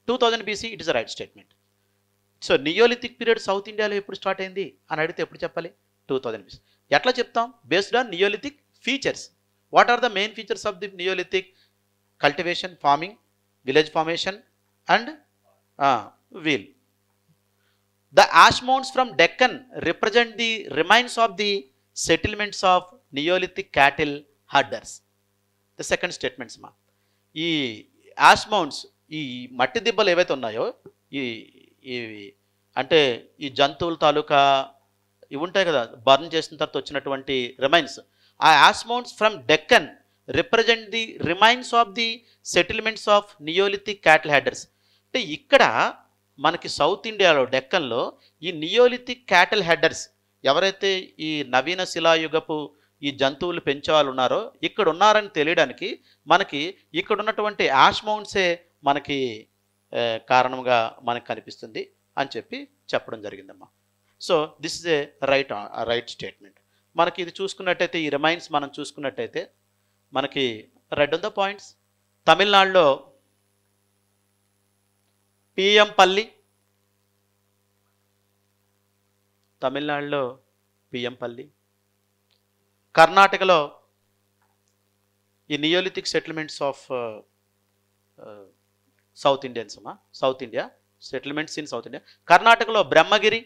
2000 BC it is right statement. So neolithic period south ఇండియాలో ఎప్పుడు start అయింది అని అడిగితే ఎప్పుడు చెప్పాలి? 2000 BC. ఎట్లా చెప్తాం? Based on neolithic features. What are the main features of the neolithic? Cultivation, farming, village formation and wheel. The ash mounds from Deccan represent the remains of the settlements of Neolithic cattle herders. The second statement ma. ఈ ash మౌండ్స్, ఈ మట్టి దిబ్బలు ఏవైతే ఉన్నాయో, ఈ అంటే ఈ జంతువుల తాలూకా ఇవి ఉంటాయి కదా, బర్న్ చేసిన తర్వాత వచ్చినటువంటి రిమైన్స్, ఆ ash mounds from Deccan represent the remains of the settlements of neolithic cattle herders. అంటే ఇక్కడ మనకి సౌత్ ఇండియాలో డెక్కన్లో ఈ నియోలిథిక్ క్యాటిల్ హెడర్స్ ఎవరైతే ఈ నవీన శిలాయుగపు ఈ జంతువులు పెంచే వాళ్ళు ఉన్నారో ఇక్కడ ఉన్నారని తెలియడానికి మనకి ఇక్కడ ఉన్నటువంటి యాష్ మౌంట్సే మనకి కారణంగా మనకు కనిపిస్తుంది అని చెప్పి చెప్పడం జరిగిందమ్మా. So this is a right statement. మనకి ఇది చూసుకున్నట్టయితే, ఈ రిమైన్స్ మనం చూసుకున్నట్టయితే మనకి రెడ్ ఆన్ ద పాయింట్స్. తమిళనాడులో పిఎంపల్లి, తమిళనాడులో పిఎంపల్లి, కర్ణాటకలో ఈ neolithic settlements of south Indians అమ్మా, south India settlements in south India. కర్ణాటకలో బ్రహ్మగిరి,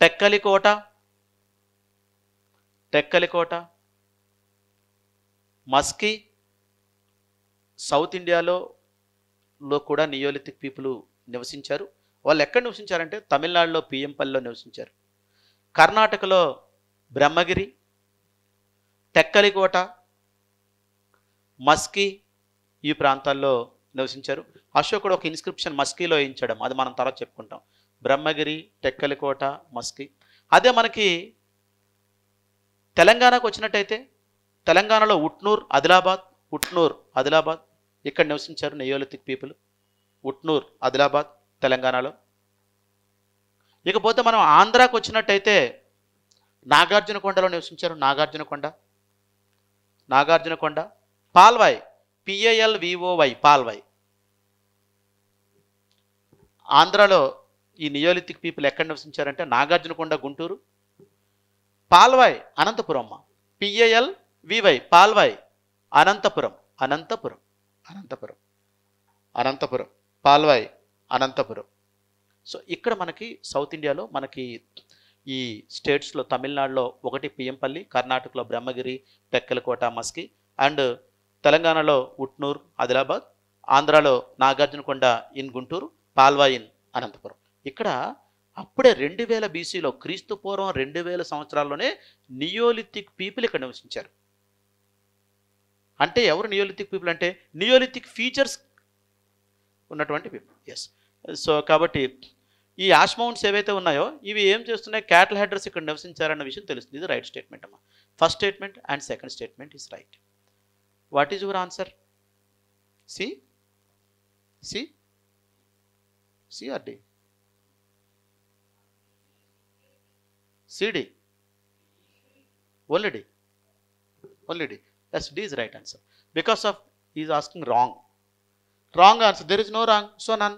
టెక్కలికోట, మస్కీ. సౌత్ ఇండియాలో కూడా నియోలిథిక్ పీపుల్ నివసించారు. వాళ్ళు ఎక్కడ నివసించారంటే తమిళనాడులో పిఎంపల్లిలో నివసించారు. కర్ణాటకలో బ్రహ్మగిరి, టెక్కలికోట, మస్కీ ఈ ప్రాంతాల్లో నివసించారు. అశోకుడు ఒక ఇన్స్క్రిప్షన్ మస్కీలో వేయించడం, అది మనం తర్వాత చెప్పుకుంటాం. బ్రహ్మగిరి, టెక్కలికోట, మస్కీ. అదే మనకి తెలంగాణకు వచ్చినట్టయితే తెలంగాణలో ఉట్నూర్, ఆదిలాబాద్ ఇక్కడ నివసించారు నియోలిథిక్ పీపుల్. ఉట్నూర్, ఆదిలాబాద్ తెలంగాణలో. ఇకపోతే మనం ఆంధ్రాకు వచ్చినట్టయితే నాగార్జునకొండలో నివసించారు. నాగార్జునకొండ, పాల్వాయ్, PALVOY, పాల్వాయ్. ఆంధ్రాలో ఈ నియోలిథిక్ పీపుల్ ఎక్కడ నివసించారంటే నాగార్జునకొండ, గుంటూరు. పాల్వాయ్ అనంతపురం, PALVY, పాల్వాయ్ అనంతపురం, పాల్వాయ్ అనంతపురం. సో ఇక్కడ మనకి సౌత్ ఇండియాలో మనకి ఈ స్టేట్స్లో తమిళనాడులో ఒకటి పిఎంపల్లి, కర్ణాటకలో బ్రహ్మగిరి, టెక్కలకోట, మస్కీ, అండ్ తెలంగాణలో ఉట్నూర్, ఆదిలాబాద్, ఆంధ్రాలో నాగార్జునకొండ ఇన్ గుంటూరు, పాల్వాయ్ ఇన్ అనంతపురం. ఇక్కడ అప్పుడే 2000 BCలో, క్రీస్తు పూర్వం 2000 సంవత్సరాల్లోనే నియోలిథిక్ పీపుల్ ఇక్కడ నివసించారు. అంటే ఎవరు నియోలిథిక్ పీపుల్ అంటే నియోలిథిక్ ఫీచర్స్ ఉన్నటువంటి పీపుల్. ఎస్. సో కాబట్టి ఈ యాష్ మౌంట్స్ ఏవైతే ఉన్నాయో ఇవి ఏం చేస్తున్నాయి? క్యాటిల్ హెడర్స్ ఇక్కడ నివసించారన్న విషయం తెలుస్తుంది. ఇది రైట్ స్టేట్మెంట్ అమ్మా. First statement and second statement is right. What is your answer? C or D? CD. Only D. Yes, D is right answer. Because of he is asking wrong answer. There is no wrong, so none.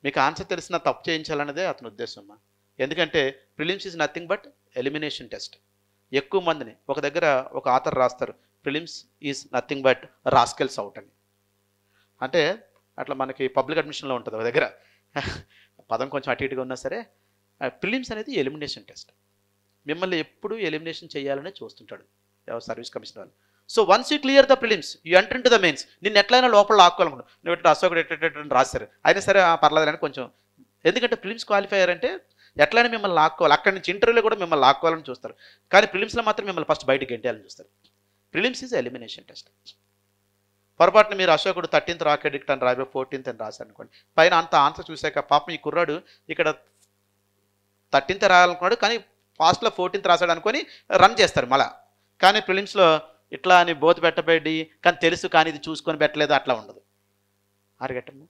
మీకు answer తెలిసిన తప్పు చేయించాలన్నదే అతని ఉద్దేశం. ఎందుకంటే prelims is nothing but elimination test. ఎక్కువ మందిని ఒక దగ్గర ఒక ఆథర్ రాస్తారు, prelims is nothing but rascals out అని. అంటే అట్లా మనకి పబ్లిక్ అడ్మిషన్లో ఉంటుంది ఒక దగ్గర, పదం కొంచెం అటు ఇటుగా ఉన్నా సరే, ప్రిలిమ్స్ అనేది ఎలిమినేషన్ టెస్ట్. మిమ్మల్ని ఎప్పుడు ఎలిమినేషన్ చేయాలనే చూస్తుంటాడు సర్వీస్ కమిషన్ వాళ్ళు. So once you clear the prelims, you enter in to the mains. నిన్ను ఎట్లయినా లోపల లాక్కోవాలనుకుంటున్నావు. నువ్వు ఎట్లా అశోకుడు ఎట్ట రాశారు, అయినా సరే పర్లేదని కొంచెం, ఎందుకంటే ప్రిలిమ్స్ క్వాలిఫైయర్ అంటే ఎట్లయినా మిమ్మల్ని లాక్కోవాలి. అక్కడి నుంచి ఇంటర్వ్యూలో కూడా మిమ్మల్ని లాక్కోవాలని చూస్తారు, కానీ ప్రిలిమ్స్లో మాత్రం మిమ్మల్ని ఫస్ట్ బయటకు గెంటేయాలని చూస్తారు. Prelims is elimination test. పొరపాటున మీరు అశోకుడు 13th రాక్ ఎడిక్ట్ అని రాబోయే 14th అని రాశారు అనుకోండి, పైన అంత ఆన్సర్ చూశాక పాపం ఈ కుర్రాడు ఇక్కడ 13th రాయాలనుకున్నాడు కానీ ఫాస్ట్లో 14th రాశాడు అనుకొని రన్ చేస్తారు మళ్ళా. కానీ ప్రిలిమ్స్లో ఇట్లా అని బోత్ పెట్టబడి కానీ తెలుసు కానీ ఇది చూసుకొని పెట్టలేదు, అట్లా ఉండదు. అరగట్టము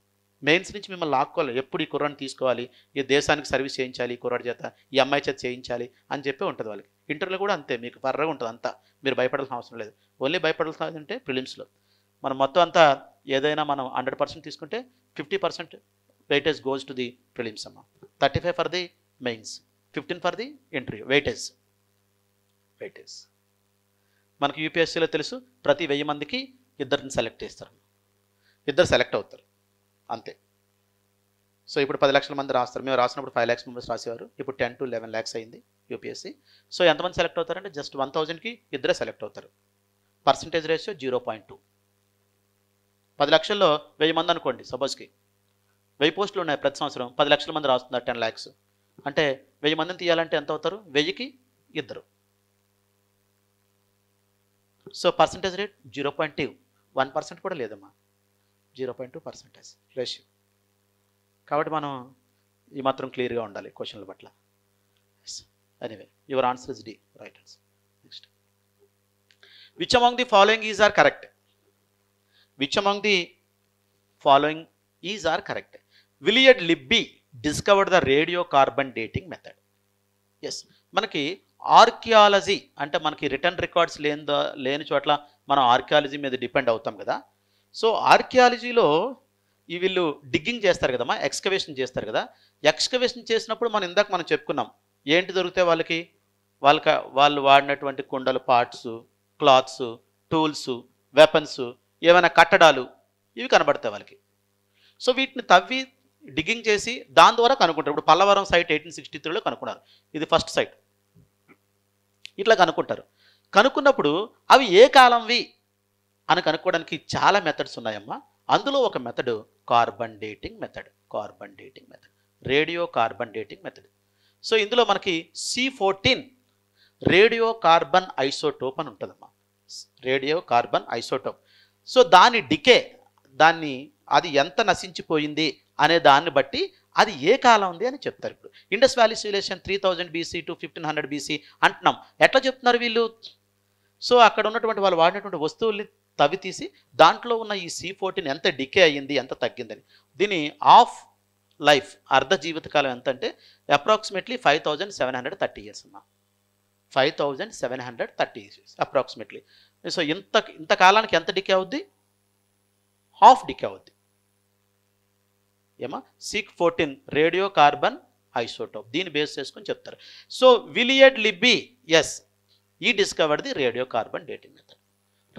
మెయిన్స్ నుంచి మిమ్మల్ని లాక్కోవాలి. ఎప్పుడు ఈ కుర్రాన్ని తీసుకోవాలి, ఈ దేశానికి సర్వీస్ చేయించాలి, ఈ కుర్రాడి చేత, ఈ అమ్మాయి చేత చేయించాలి అని చెప్పి ఉంటుంది వాళ్ళకి. ఇంటర్వ్యూలో కూడా అంతే, మీకు ఫర్రగా ఉంటుంది అంతా, మీరు భయపడాల్సిన అవసరం లేదు. ఓన్లీ భయపడాల్సిన అంటే ప్రిలిమ్స్లో మనం మొత్తం అంతా ఏదైనా మనం 100% తీసుకుంటే 50% weightage goes to the prelims అమ్మ, 35 for the mains, 15 for the interview weightage. మనకి యూపీఎస్సీలో తెలుసు, ప్రతి 1000 మందికి ఇద్దరిని సెలెక్ట్ చేస్తారు, ఇద్దరు సెలెక్ట్ అవుతారు అంతే. సో ఇప్పుడు 10 లక్షల మంది రాస్తారు, మేము రాసినప్పుడు 5 lakhs మెంబర్స్ రాసేవారు, ఇప్పుడు 10 to 11 lakhs అయింది యూపీఎస్సీ. సో ఎంతమంది సెలెక్ట్ అవుతారంటే జస్ట్ 1000కి ఇద్దరే సెలెక్ట్ అవుతారు. Percentage ratio 0.2. 10 లక్షల్లో 1000 మంది అనుకోండి, సపోజ్కి 1000 పోస్టులు ఉన్నాయి ప్రతి సంవత్సరం, 10 లక్షల మంది రాస్తున్నారు, 10 lakhs. అంటే 1000 మందిని తీయాలంటే ఎంత అవుతారు, 1000కి ఇద్దరు. సో పర్సంటేజ్ రేట్ 0.2, 1% కూడా లేదమ్మా, 0.2% రేషియో. కాబట్టి మనం ఈ మాత్రం క్లియర్గా ఉండాలి క్వశ్చన్ల పట్ల. Anyway your answer is D, right answer. Next, which among the following is are correct? Which among the following is are correct? Willard Libby discovered the radio carbon dating method. Yes, మనకి archaeology అంటే మనకి return records లేని చోట్ల మనం archaeology మీద depend అవుతాం కదా. So ఆర్కియాలజీలో ఈ వీళ్ళు డిగ్గింగ్ చేస్తారు కదమ్మా, ఎక్స్కవేషన్ చేస్తారు కదా. ఎక్స్కవేషన్ చేసినప్పుడు మనం చెప్పుకున్నాం ఏంటి దొరికితే వాళ్ళు వాడినటువంటి కుండలు, పార్ట్స్, క్లాత్స్, టూల్స్, వెపన్స్, ఏమైనా కట్టడాలు ఇవి కనబడతాయి వాళ్ళకి. సో వీటిని తవ్వి డిగ్గింగ్ చేసి దాని ద్వారా కనుక్కుంటారు. ఇప్పుడు పల్లవరం సైట్ 1863లో కనుక్కున్నారు, ఇది ఫస్ట్ సైట్. ఇట్లా కనుక్కుంటారు. కనుక్కున్నప్పుడు అవి ఏ కాలంవి అని కనుక్కోవడానికి చాలా మెథడ్స్ ఉన్నాయమ్మా. అందులో ఒక method carbon dating method, radio carbon dating method. So ఇందులో మనకి C14 రేడియో కార్బన్ ఐసోటోప్ అని ఉంటుందమ్మా, రేడియో కార్బన్ ఐసోటోప్. సో దాని డికే, అది ఎంత నశించిపోయింది అనే దాన్ని బట్టి అది ఏ కాలం ఉంది అని చెప్తారు. ఇప్పుడు Indus valley civilisation 3000 BC to 1500 BC అంటున్నాం. ఎట్లా చెప్తున్నారు వీళ్ళు? సో అక్కడ ఉన్నటువంటి వాళ్ళు వాడినటువంటి వస్తువుల్ని తవ్వి తీసి దాంట్లో ఉన్న ఈ C14 ఎంత డికే అయ్యింది, ఎంత తగ్గిందని. దీని ఆఫ్ లైఫ్, అర్ధ జీవితకాలం ఎంత అంటే అప్రాక్సిమేట్లీ 5730 years అమ్మా, 5730 years అప్రాక్సిమేట్లీ. సో ఇంత కాలానికి ఎంత డికే అవుద్ది? హాఫ్ డికే అవుద్ది ఏమా. C14 రేడియో కార్బన్ ఐసోటోప్, దీన్ని బేస్ చేసుకొని చెప్తారు. So Willard Libby, yes, he discovered the radio carbon dating method.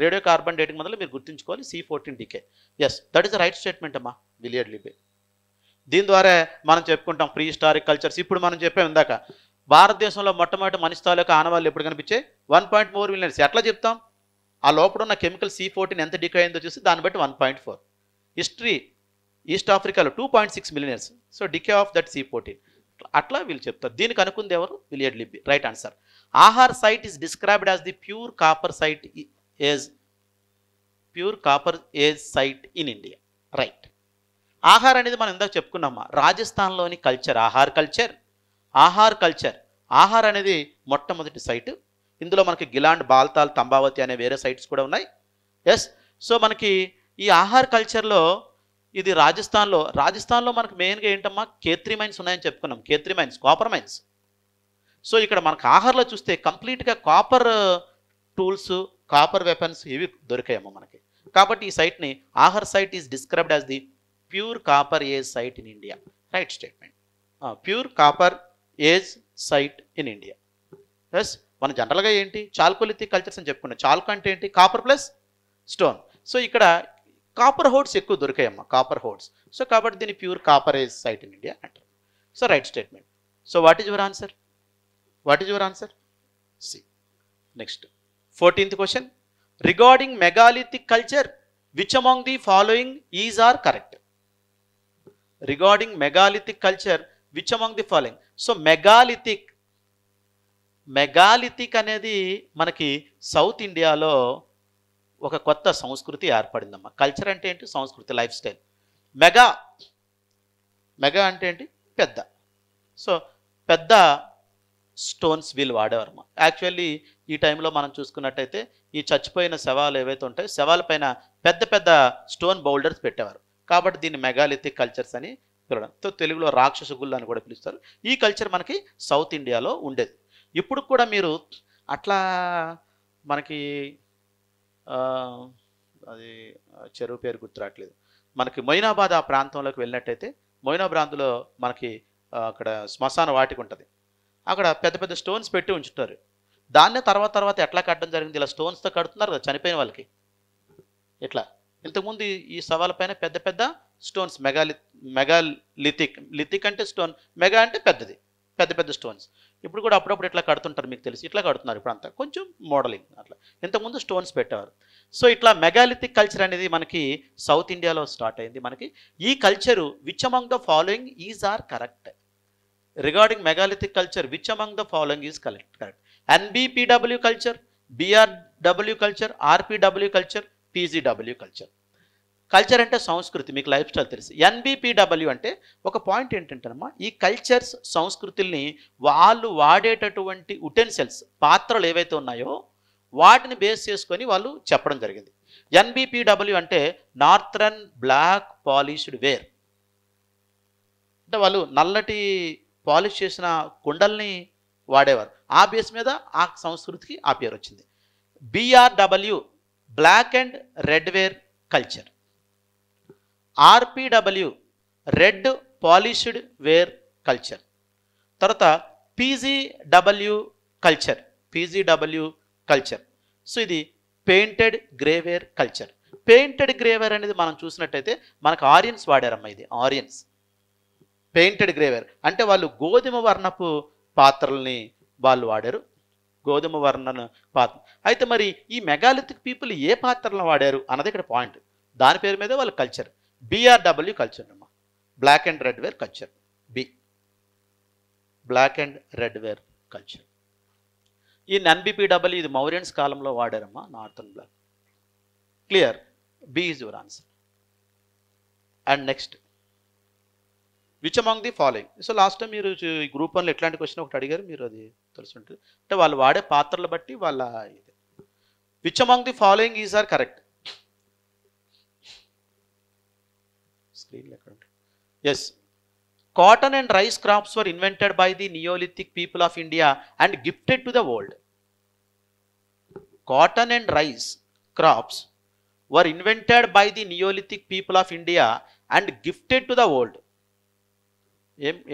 Radio carbon dating మెథడ్లో మీరు గుర్తుంచుకోవాలి C14 decay. Yes, that is the right statement అమ్మా, విలియర్డ్ లిబ్బీ. దీని ద్వారా మనం చెప్పుకుంటాం ప్రీ హిస్టారిక్ కల్చర్స్. ఇప్పుడు మనం చెప్పాం ఇందాక, భారతదేశంలో మొట్టమొదటి మనిషి తాలూకా ఆనవాళ్ళు ఎప్పుడు కనిపించాయి? 1.4 million. ఎట్లా చెప్తాం? ఆ లోపల ఉన్న కెమికల్ C14 ఎంత డికే అయిందో చూసి దాన్ని బట్టి 1.4. హిస్టరీ ఈస్ట్ ఆఫ్రికాలో 2.6 million years. So decay of that C14 అట్లా వీళ్ళు చెప్తారు. దీనికి అనుకుంది ఎవరు? Willard Libby. Right answer. Ahar site is described as the pure copper age site in India. Right. Ahar అనేది మనం ఇందాక చెప్పుకున్నామా, రాజస్థాన్లోని కల్చర్, ఆహార్ కల్చర్. ఆహార్ అనేది మొట్టమొదటి సైట్. ఇందులో మనకి గిలాండ్, బాల్తాల్, తంబావతి అనే వేరే సైట్స్ కూడా ఉన్నాయి. ఎస్, సో మనకి ఈ ఆహార్ కల్చర్లో ఇది రాజస్థాన్లో మనకు మెయిన్గా ఏంటమ్మా, కేత్రి మైన్స్ ఉన్నాయని చెప్పుకున్నాం. Khetri mines, copper mines. So ఇక్కడ మనకు ఆహార్లో చూస్తే కంప్లీట్గా కాపర్ టూల్స్, కాపర్ వెపన్స్ ఇవి దొరికాయమ్మా మనకి. కాబట్టి ఈ సైట్ని Ahar site is described as the pure copper age site in India. Right statement. Pure copper age site in India. Yes, మన జనరల్గా ఏంటి చాల్కోలిథిక్ కల్చర్స్ అని చెప్పుకున్నాం. చాల్కో అంటే ఏంటి? Copper plus stone. సో ఇక్కడ కాపర్ హోడ్స్ ఎక్కువ దొరికాయమ్మా, కాపర్ హోడ్స్. సో కాబట్టి దీన్ని pure copper age site in India అంటారు. So right statement. So what is your answer? C. Next 14th question. Regarding megalithic culture which among the following is are correct? Regarding megalithic culture which among the following. So megalithic అనేది మనకి south ఇండియాలో ఒక కొత్త సంస్కృతి ఏర్పడిందమ్మా. Culture అంటే ఏంటి? సంస్కృతి, life style. Mega అంటే ఏంటి? పెద్ద. సో పెద్ద స్టోన్స్ వీళ్ళు వాడేవారమ్మా. యాక్చువల్లీ ఈ టైంలో మనం చూసుకున్నట్టయితే ఈ చచ్చిపోయిన శవాలు ఏవైతే ఉంటాయో శవాల పైన పెద్ద పెద్ద స్టోన్ బౌల్డర్స్ పెట్టేవారు. కాబట్టి దీన్ని మెగాలిథిక్ కల్చర్స్ అని పిలవడం. తెలుగులో రాక్షస గుళ్ళు అని కూడా పిలుస్తారు. ఈ కల్చర్ మనకి సౌత్ ఇండియాలో ఉండేది. ఇప్పుడు కూడా మీరు అట్లా మనకి ఆ, అది చెరువు పేరు గుర్తురావట్లేదు, మనకి మొయినాబాద్ ఆ ప్రాంతంలోకి వెళ్ళినట్టయితే మొయినాబాద్లో మనకి అక్కడ శ్మశాన వాటిక ఉంటుంది. అక్కడ పెద్ద పెద్ద స్టోన్స్ పెట్టి ఉంచుతారు. దాన్నే తర్వాత ఎట్లా కట్టడం జరిగింది, ఇలా స్టోన్స్తో కడుతున్నారు కదా చనిపోయిన వాళ్ళకి. ఇట్లా ఇంతకుముందు ఈ సవాల్ పైన పెద్ద పెద్ద స్టోన్స్, లిథిక్ అంటే స్టోన్, మెగా అంటే పెద్దది, పెద్ద పెద్ద స్టోన్స్. ఇప్పుడు కూడా అప్పుడప్పుడు ఇట్లా కడుతుంటారు, మీకు తెలిసి ఇట్లా కడుతున్నారు ఇప్పుడు అంతా కొంచెం మోడలింగ్ అట్లా. ఇంతకుముందు స్టోన్స్ పెట్టేవారు. సో ఇట్లా మెగాలిథిక్ కల్చర్ అనేది మనకి సౌత్ ఇండియాలో స్టార్ట్ అయింది. మనకి ఈ culture which among the following is are correct regarding megalithic culture, which among the following is correct? NBPW culture, BRW culture, RPW culture, PGW culture. Culture అంటే సంస్కృతి, మీకు లైఫ్ స్టైల్ తెలుసు. ఎన్బిపిడబ్ల్యూ అంటే ఒక పాయింట్ ఏంటంటేనమ్మా, ఈ కల్చర్స్ సంస్కృతుల్ని వాళ్ళు వాడేటటువంటి ఉటెన్సిల్స్, పాత్రలు ఏవైతే ఉన్నాయో వాటిని బేస్ చేసుకొని వాళ్ళు చెప్పడం జరిగింది. ఎన్బిపిడబ్ల్యూ అంటే నార్థరన్ బ్లాక్ పాలిష్డ్ వేర్, అంటే వాళ్ళు నల్లటి పాలిష్ చేసిన కుండల్ని వాడేవారు. ఆ బేస్ మీద ఆ సంస్కృతికి ఆ పేరు వచ్చింది. BRW black and red ware culture. RPW red polished ware culture. తర్వాత పీజీడబ్ల్యూ కల్చర్. సో ఇది painted grey ware culture. Painted grey ware అనేది మనం చూసినట్టయితే మనకు ఆరియన్స్ వాడారమ్మా. ఇది ఆరియన్స్. పెయింటెడ్ గ్రేవేర్ అంటే వాళ్ళు గోధుమ వర్ణపు పాత్రల్ని వాళ్ళు వాడారు, గోధుమ వర్ణ పాత్ర. అయితే మరి ఈ మెగాలిథిక్ పీపుల్ ఏ పాత్రలను వాడారు అన్నది ఇక్కడ పాయింట్. దాని పేరు మీద వాళ్ళ కల్చర్ బిఆర్డబ్ల్యూ కల్చర్ అమ్మా, black and red ware culture. Black and red ware culture. ఈ ఎన్బిపిడబ్ల్యూ ఇది మౌర్యన్స్ కాలంలో వాడారమ్మా, northern black. Clear? B is your answer. And next, which among the following. So last time మీరు ఈ గ్రూప్ వన్లో ఎట్లాంటి question ఒకటి అడిగారు, మీరు అది తెలుసుంటుంది. అంటే వాళ్ళు వాడే పాత్రలు బట్టి వాళ్ళ ఇది. Which among the following is are correct? Screen ఎక్కడ? Yes, cotton and rice crops were invented by the neolithic people of India and gifted to the world. Cotton and rice crops were invented by the neolithic people of India and gifted to the world.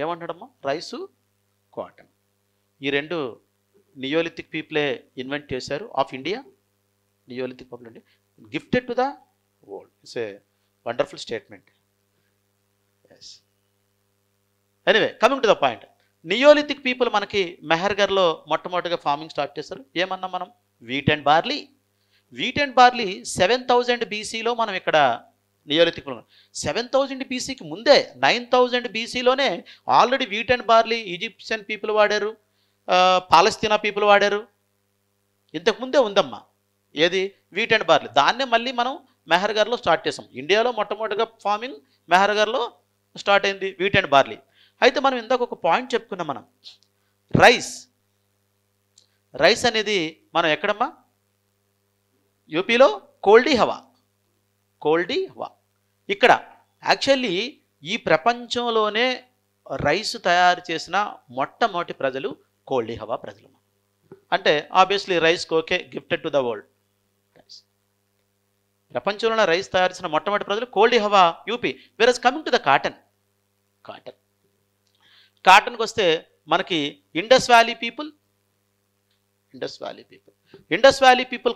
ఏమంటాడమ్మా? Rice, cotton, ఈ రెండు neolithic పీపులే invent చేశారు of India. Neolithic people అండి, gifted to the world. It's a wonderful statement. Yes, anyway coming to the point. Neolithic people మనకి మెహర్గర్లో మొట్టమొదటిగా farming start చేస్తారు. ఏమన్నా మనం వీట్ అండ్ బార్లీ. 7000 BCలో మనం ఇక్కడ నియోలిథిక్ 7000 BCకి ముందే 9000 BCలోనే already wheat and barley Egyptian people వాడారు, పాలస్తీనా పీపుల్ వాడారు. ఇంతకుముందే ఉందమ్మా ఏది, వీట్ అండ్ బార్లీ. దాన్నే మళ్ళీ మనం మెహర్గర్లో స్టార్ట్ చేసాం. ఇండియాలో మొట్టమొదటిగా ఫార్మింగ్ మెహర్గర్లో స్టార్ట్ అయింది, వీట్ అండ్ బార్లీ. అయితే మనం ఇందాక ఒక పాయింట్ చెప్పుకున్నాం, మనం రైస్ అనేది మనం ఎక్కడమ్మా, యూపీలో కోల్డీ హవా. ఇక్కడ యాక్చువల్లీ ఈ ప్రపంచంలోనే రైస్ తయారు చేసిన మొట్టమొదటి ప్రజలు కోల్డీ హవా ప్రజలు. అంటే obviously rice okay gifted to the world. ప్రపంచంలోనే రైస్ తయారు చేసిన మొట్టమొదటి ప్రజలు కోల్డీ హవా, యూపీ. వేరస్ కమింగ్ టు ద కాటన్కి వస్తే మనకి ఇండస్ వ్యాలీ పీపుల్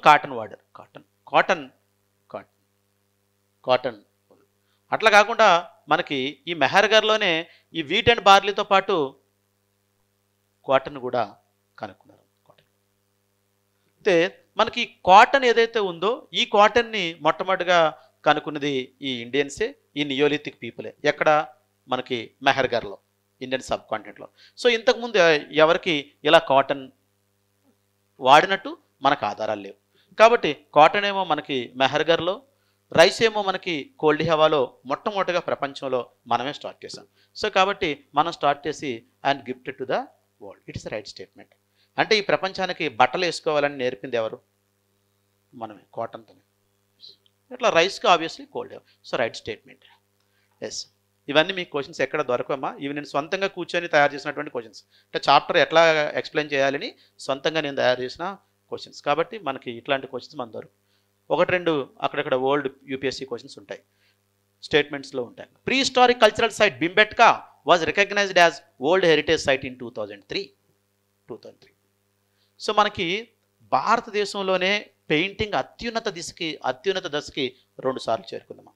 కాటన్ వాడారు. కాటన్. అట్లా కాకుండా మనకి ఈ మెహర్గర్లోనే ఈ వీట్ అండ్ బార్లీతో పాటు కాటన్ కూడా కనుక్కున్నారు. అయితే మనకి కాటన్ ఏదైతే ఉందో ఈ కాటన్ని మొట్టమొదటిగా కనుక్కున్నది ఈ ఇండియన్సే, ఈ నియోలిథిక్ పీపులే. ఎక్కడ? మనకి మెహర్గర్లో, ఇండియన్ సబ్ కాంటినెంట్లో. సో ఇంతకుముందు ఎవరికి ఇలా కాటన్ వాడినట్టు మనకు ఆధారాలు లేవు. కాబట్టి కాటన్ ఏమో మనకి మెహర్గర్లో, రైస్ ఏమో మనకి కోల్డీ హవాలో మొట్టమొదటిగా ప్రపంచంలో మనమే స్టార్ట్ చేసాం. సో కాబట్టి మనం స్టార్ట్ చేసి and gifted to the world. It is right statement. అంటే ఈ ప్రపంచానికి బట్టలు వేసుకోవాలని నేర్పింది ఎవరు? మనమే, కాటన్తోనే. ఇట్లా రైస్కి ఆబ్వియస్లీ కోల్డ్ హవా. So right statement. ఎస్, ఇవన్నీ మీకు క్వశ్చన్స్ ఎక్కడ దొరకమ్మా. ఇవి నేను సొంతంగా కూర్చొని తయారు చేసినటువంటి క్వశ్చన్స్. అంటే చాప్టర్ ఎట్లా ఎక్స్ప్లెయిన్ చేయాలని సొంతంగా నేను తయారు చేసిన క్వశ్చన్స్. కాబట్టి మనకి ఇట్లాంటి క్వశ్చన్స్ మన దొరకవు. ఒకటి రెండు అక్కడక్కడ ఓల్డ్ యూపీఎస్సీ క్వశ్చన్స్ ఉంటాయి, స్టేట్మెంట్స్లో ఉంటాయి. Prehistoric cultural site Bhimbetka was recognized as world heritage site in 2003. సో మనకి భారతదేశంలోనే పెయింటింగ్ అత్యున్నత దశకి 2 సార్లు చేరుకుందామా.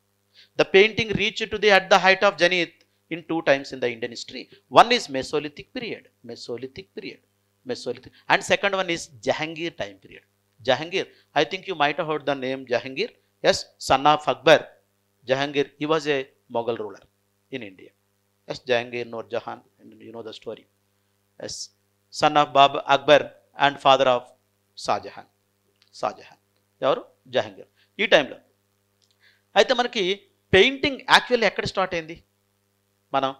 The painting reach to the at the height of zenith in 2 times in the Indian history. One is Mesolithic period, and second one is Jahangir time period. Jahangir, I think you might have heard the name Jahangir. Yes, son of Akbar. Jahangir, he was a Mughal ruler in India. Yes, Jahangir Noor Jahan, you know the story. Yes, son of Akbar and father of Shahjahan. ఎవరు? జహంగీర్. ఈ టైంలో అయితే మనకి painting actually ఎక్కడ start అయింది? మనం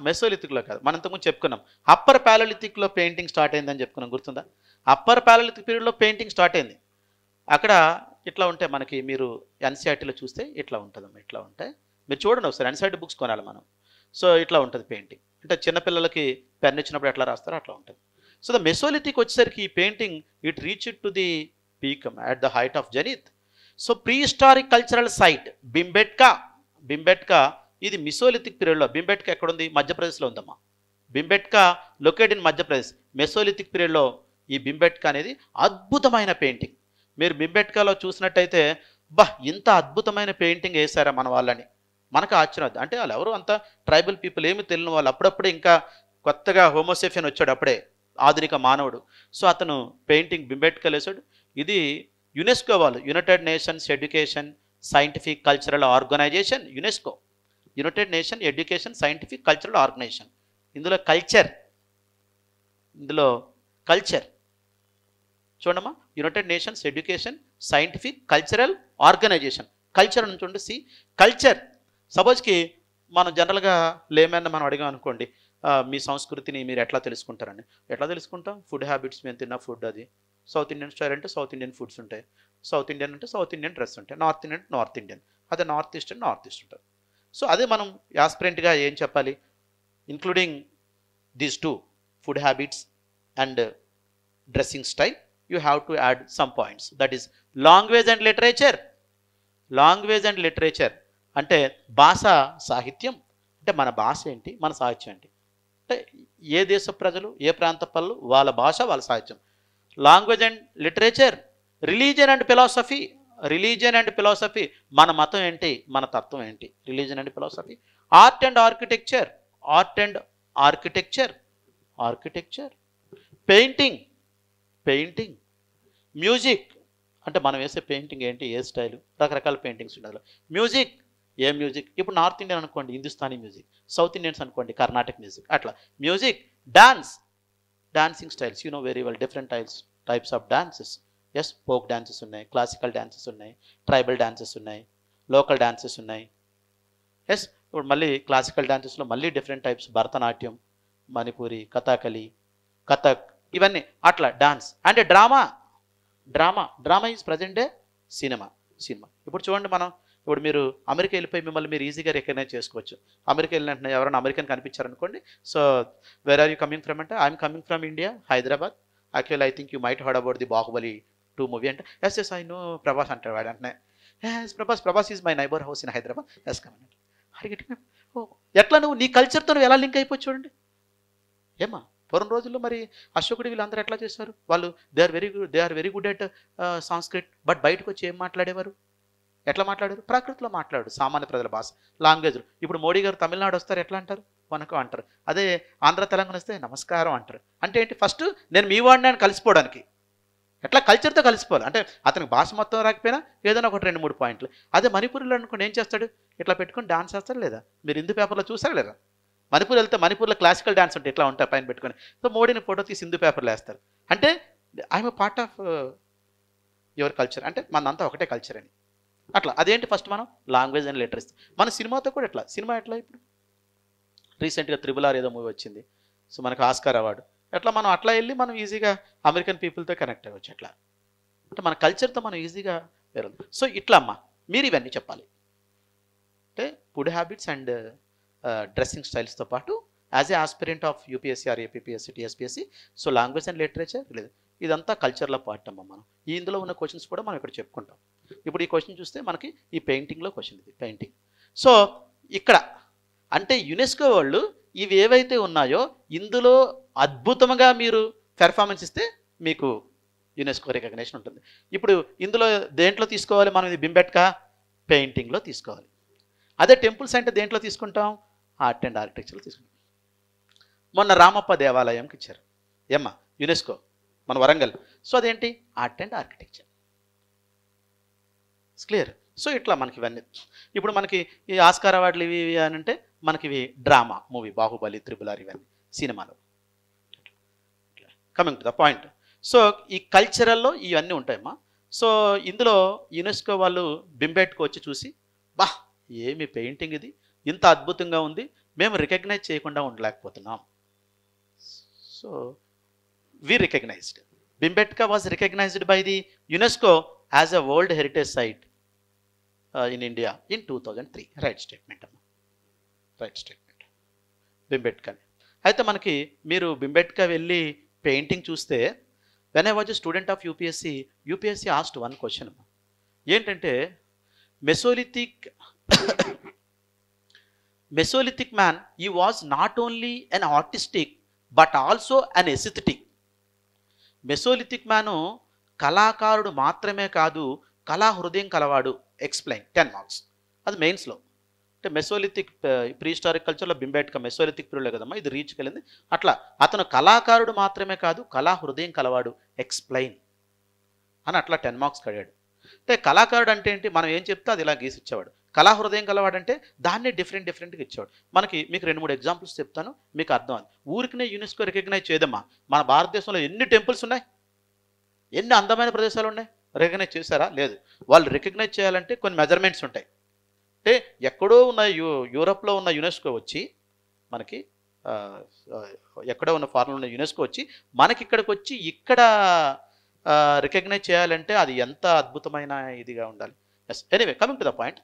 మెసోలిథిక్లో కాదు, మనం ఇంతకుముందు చెప్పుకున్నాం అప్పర్ ప్యాలోలిథిక్లో పెయింటింగ్ స్టార్ట్ అయిందని చెప్పుకున్నాం, గుర్తుందా? అప్పర్ ప్యాలోలిథిక్ పీరియడ్లో పెయింటింగ్ స్టార్ట్ అయింది. అక్కడ ఇట్లా ఉంటే మనకి మీరు ఎన్సీఆర్టీలో చూస్తే ఇట్లా ఉంటుందమ్మా, ఇట్లా ఉంటాయి. మీరు చూడండి ఒకసారి, ఎన్సీఆర్టీ బుక్స్ కొనాలి మనం. సో ఇట్లా ఉంటుంది పెయింటింగ్. అంటే చిన్నపిల్లలకి పెన్ ఇచ్చినప్పుడు ఎట్లా రాస్తారో అట్లా ఉంటుంది. సో ద మెసోలిథిక్ వచ్చేసరికి ఈ painting it reach to the peak at the height of zenith. So prehistoric cultural site Bhimbetka ఇది మెసోలిథిక్ పీరియడ్లో. బింబెట్కా ఎక్కడుంది? మధ్యప్రదేశ్లో ఉందమ్మా. Bhimbetka locate in Madhya Pradesh. Mesolithic పీరియడ్లో ఈ బింబెట్కా అనేది అద్భుతమైన పెయింటింగ్. మీరు బింబెట్కాలో చూసినట్టయితే ఇంత అద్భుతమైన పెయింటింగ్ వేశారా మన వాళ్ళని, మనకు ఆశ్చర్యం. అంటే వాళ్ళు ఎవరు అంత ట్రైబల్ పీపుల్, ఏమి తెలియని వాళ్ళు. అప్పుడప్పుడే ఇంకా కొత్తగా హోమోసేఫియన్ వచ్చాడు, అప్పుడే ఆధునిక మానవుడు. సో అతను పెయింటింగ్ బింబెట్కాలో వేశాడు. ఇది యునెస్కో వాళ్ళు, United Nations Education Scientific Cultural Organisation, UNESCO, United Nation Education Scientific Cultural Organisation. ఇందులో కల్చర్ చూడమ్మా, United Nations Education Scientific Cultural Organisation. Culture నుంచి ఉండి సి కల్చర్. సపోజ్కి మనం జనరల్గా లేమన్నా మనం అడిగాం అనుకోండి, మీ సంస్కృతిని మీరు ఎట్లా తెలుసుకుంటారని. ఎట్లా తెలుసుకుంటాం? ఫుడ్ హ్యాబిట్స్, మేము తిన్న ఫుడ్. అది సౌత్ ఇండియన్ స్టైల్ అంటే సౌత్ ఇండియన్ ఫుడ్స్ ఉంటాయి, సౌత్ ఇండియన్ అంటే సౌత్ ఇండియన్ డ్రెస్ ఉంటాయి, నార్త్ ఇండియన్ అంటే నార్త్ ఇండియన్, అదే నార్త్ ఈస్ట్ అంటే నార్త్ ఈస్ట్ ఉంటుంది. సో అదే మనం యాస్పిరెంట్గా ఏం చెప్పాలి? Including these 2 food habits and dressing style, you have to add some points. That is language and literature. అంటే భాష సాహిత్యం. అంటే మన భాష ఏంటి, మన సాహిత్యం ఏంటి. అంటే ఏ దేశ ప్రజలు, ఏ ప్రాంత పనులు, వాళ్ళ భాష, వాళ్ళ సాహిత్యం. Language and literature. Religion and philosophy, మన మతం ఏంటి, మన తత్వం ఏంటి. Religion and philosophy. Art and architecture. Painting. Music, అంటే మనం వేసే పెయింటింగ్ ఏంటి, ఏ స్టైలు, రకరకాల పెయింటింగ్స్ ఉండాలి. మ్యూజిక్, ఏ మ్యూజిక్. ఇప్పుడు నార్త్ ఇండియన్ అనుకోండి హిందుస్థానీ మ్యూజిక్, సౌత్ ఇండియన్స్ అనుకోండి కర్ణాటక మ్యూజిక్, అట్లా. Music. Dancing styles, you know very well different types of dances. Yes, folk dances ఉన్నాయి, క్లాసికల్ డాన్సెస్ ఉన్నాయి, ట్రైబల్ డాన్సెస్ ఉన్నాయి, లోకల్ డాన్సెస్ ఉన్నాయి. ఎస్, ఇప్పుడు మళ్ళీ క్లాసికల్ డాన్సెస్లో మళ్ళీ డిఫరెంట్ టైప్స్, భరతనాట్యం, మణిపూరి, కథాకళి, కథక్, ఇవన్నీ అట్లా. Dance and drama is present day cinema. ఇప్పుడు చూడండి, ఇప్పుడు మీరు అమెరికా వెళ్ళిపోయి మిమ్మల్ని మీరు ఈజీగా రికగ్నైజ్ చేసుకోవచ్చు. అమెరికా వెళ్ళినట్టు ఎవరైనా అమెరికన్ కనిపించారనుకోండి, so where are you coming from అంటే, I'm coming from India, Hyderabad. Actual I think you might heard about the Baahubali 2 movie అంటే, ఎస్ ఐ నో ప్రభాస్ అంటాడు. వాడు అంటే Prabhas is my neighbour house in Hyderabad. Yes coming. అడిగట్టి ఎట్లా నువ్వు నీ కల్చర్తో నువ్వు ఎలా లింక్ అయిపోయి చూడండి. ఏమా పూర్వం రోజుల్లో మరి అశోకుడు వీళ్ళందరూ ఎట్లా చేశారు? వాళ్ళు they are very good at Sanskrit. But బయటకు వచ్చి ఏం మాట్లాడేవారు, ఎట్లా మాట్లాడారు? ప్రాకృతిలో మాట్లాడు, సామాన్య ప్రజల భాష, లాంగ్వేజ్లో. ఇప్పుడు మోడీ గారు తమిళనాడు వస్తారు, ఎట్లా అంటారు? వనకం అంటారు. అదే ఆంధ్ర తెలంగాణ వస్తే నమస్కారం అంటారు. అంటే ఏంటి? ఫస్ట్ నేను మీ వాడిని అని కలిసిపోవడానికి, ఎట్లా కల్చర్తో కలిసిపోవాలి. అంటే అతనికి భాష మొత్తం రాకపోయినా ఏదైనా ఒకటి 2-3 పాయింట్లు. అదే మణిపూర్లో అనుకోండి ఏం చేస్తాడు? ఇట్లా పెట్టుకొని డాన్స్ చేస్తాడు. లేదా మీరు హిందూ పేపర్లో చూసారు లేదా? మణిపూర్ వెళ్తే మణిపూర్లో క్లాసికల్ డాన్స్ ఉంటాయి, ఇట్లా ఉంటాయి పైన పెట్టుకొని. సో మోడీని ఫోటో తీసి హిందూ పేపర్లో వేస్తారు. అంటే I'm a part of your culture, అంటే మనంతా ఒకటే కల్చర్ అని. అట్లా అదేంటి? ఫస్ట్ మనం లాంగ్వేజ్ అండ్ లిటరసీ. మన సినిమాతో కూడా ఎట్లా, సినిమా ఎట్లా ఇప్పుడు రీసెంట్గా RRR ఏదో మూవీ వచ్చింది, సో మనకు ఆస్కార్ అవార్డు. ఎట్లా మనం అట్లా వెళ్ళి మనం ఈజీగా అమెరికన్ పీపుల్తో కనెక్ట్ అవ్వచ్చు. ఎట్లా అంటే మన కల్చర్తో మనం ఈజీగా వేరు. సో ఇట్లా అమ్మా మీరు ఇవన్నీ చెప్పాలి. అంటే ఫుడ్ హ్యాబిట్స్ అండ్ డ్రెస్సింగ్ స్టైల్స్తో పాటు as a aspirant of UPSC or APSC TSPSC, so language and literature లేదు, ఇదంతా కల్చర్లో పార్ట్ అమ్మ. మనం ఇందులో ఉన్న క్వశ్చన్స్ కూడా మనం ఇక్కడ చెప్పుకుంటాం. ఇప్పుడు ఈ క్వశ్చన్ చూస్తే మనకి ఈ పెయింటింగ్లో క్వశ్చన్, ఇది పెయింటింగ్. సో ఇక్కడ అంటే యునెస్కో వాళ్ళు ఇవి ఏవైతే ఉన్నాయో ఇందులో అద్భుతంగా మీరు పెర్ఫార్మెన్స్ ఇస్తే మీకు యునెస్కో రికగ్నేషన్ ఉంటుంది. ఇప్పుడు ఇందులో దేంట్లో తీసుకోవాలి మనం, ఇది బింబెట్కా పెయింటింగ్లో తీసుకోవాలి. అదే టెంపుల్స్ అంటే దేంట్లో తీసుకుంటాం, ఆర్ట్ అండ్ ఆర్కిటెక్చర్లో తీసుకుంటాం. మొన్న రామప్ప దేవాలయంకి ఇచ్చారు ఏమ్మా యునెస్కో మన వరంగల్, సో అదేంటి art and architecture. Clear. So ఇట్లా మనకి ఇవన్నీ ఇప్పుడు మనకి ఈ ఆస్కార్ అవార్డులు ఇవి అని అంటే మనకి ఇవి drama movie Baahubali, triple R, ఇవన్నీ సినిమాలో. Coming to the point, so ఈ కల్చరల్లో ఇవన్నీ ఉంటాయమ్మా. సో ఇందులో యునెస్కో వాళ్ళు బింబెట్కి వచ్చి చూసి, బా ఏమి పెయింటింగ్ ఇది, ఇంత అద్భుతంగా ఉంది, మేము రికగ్నైజ్ చేయకుండా ఉండలేకపోతున్నాం. So we recognized. Bhimbetka was recognized by the UNESCO as a World Heritage Site in India in 2003. Right statement. Right statement. Bhimbetka. అయితే మనకి మీరు బింబెట్కా వెళ్ళి పెయింటింగ్ చూస్తే, when I was a student of UPSC asked one question ఏంటంటే, Mesolithic man ఈ was not only an artistic but also an aesthetic. Mesolithic man కళాకారుడు మాత్రమే కాదు, కళా హృదయం కలవాడు. Explain 10 marks. అది మెయిన్స్లో. అంటే మెసోలిథిక్ ప్రీ హిస్టారిక్ కల్చర్లో బింబెట్కా మెసోలిథిక్ పీరియడ్లో కదమ్మా ఇది రీచ్కి వెళ్ళింది. అట్లా అతను కళాకారుడు మాత్రమే కాదు, కళా హృదయం కలవాడు. ఎక్స్ప్లెయిన్ అని అట్లా 10 మార్క్స్ కడిగాడు. అంటే కళాకారుడు అంటే ఏంటి, మనం ఏం చెప్తే అది ఇలా గీసి ఇచ్చేవాడు. కళా హృదయం కలవాడంటే దాన్నే డిఫరెంట్గా ఇచ్చేవాడు. మీకు 2-3 ఎగ్జాంపుల్స్ చెప్తాను, మీకు అర్థం అది. ఊరికనే యునెస్కో రికగ్నైజ్ చేయదమ్మా. మన భారతదేశంలో ఎన్ని టెంపుల్స్ ఉన్నాయి, ఎన్ని అందమైన ప్రదేశాలు ఉన్నాయి, రికగ్నైజ్ చేశారా? లేదు. వాళ్ళు రికగ్నైజ్ చేయాలంటే కొన్ని మెజర్మెంట్స్ ఉంటాయి. అంటే ఎక్కడో ఉన్న యూరోప్లో ఉన్న యునెస్కో వచ్చి మనకి, ఎక్కడో ఉన్న ఫారెన్లో ఉన్న యునెస్కో వచ్చి మనకి ఇక్కడికి వచ్చి ఇక్కడ రికగ్నైజ్ చేయాలంటే అది ఎంత అద్భుతమైన ఇదిగా ఉండాలి. Yes, anyway coming to the point.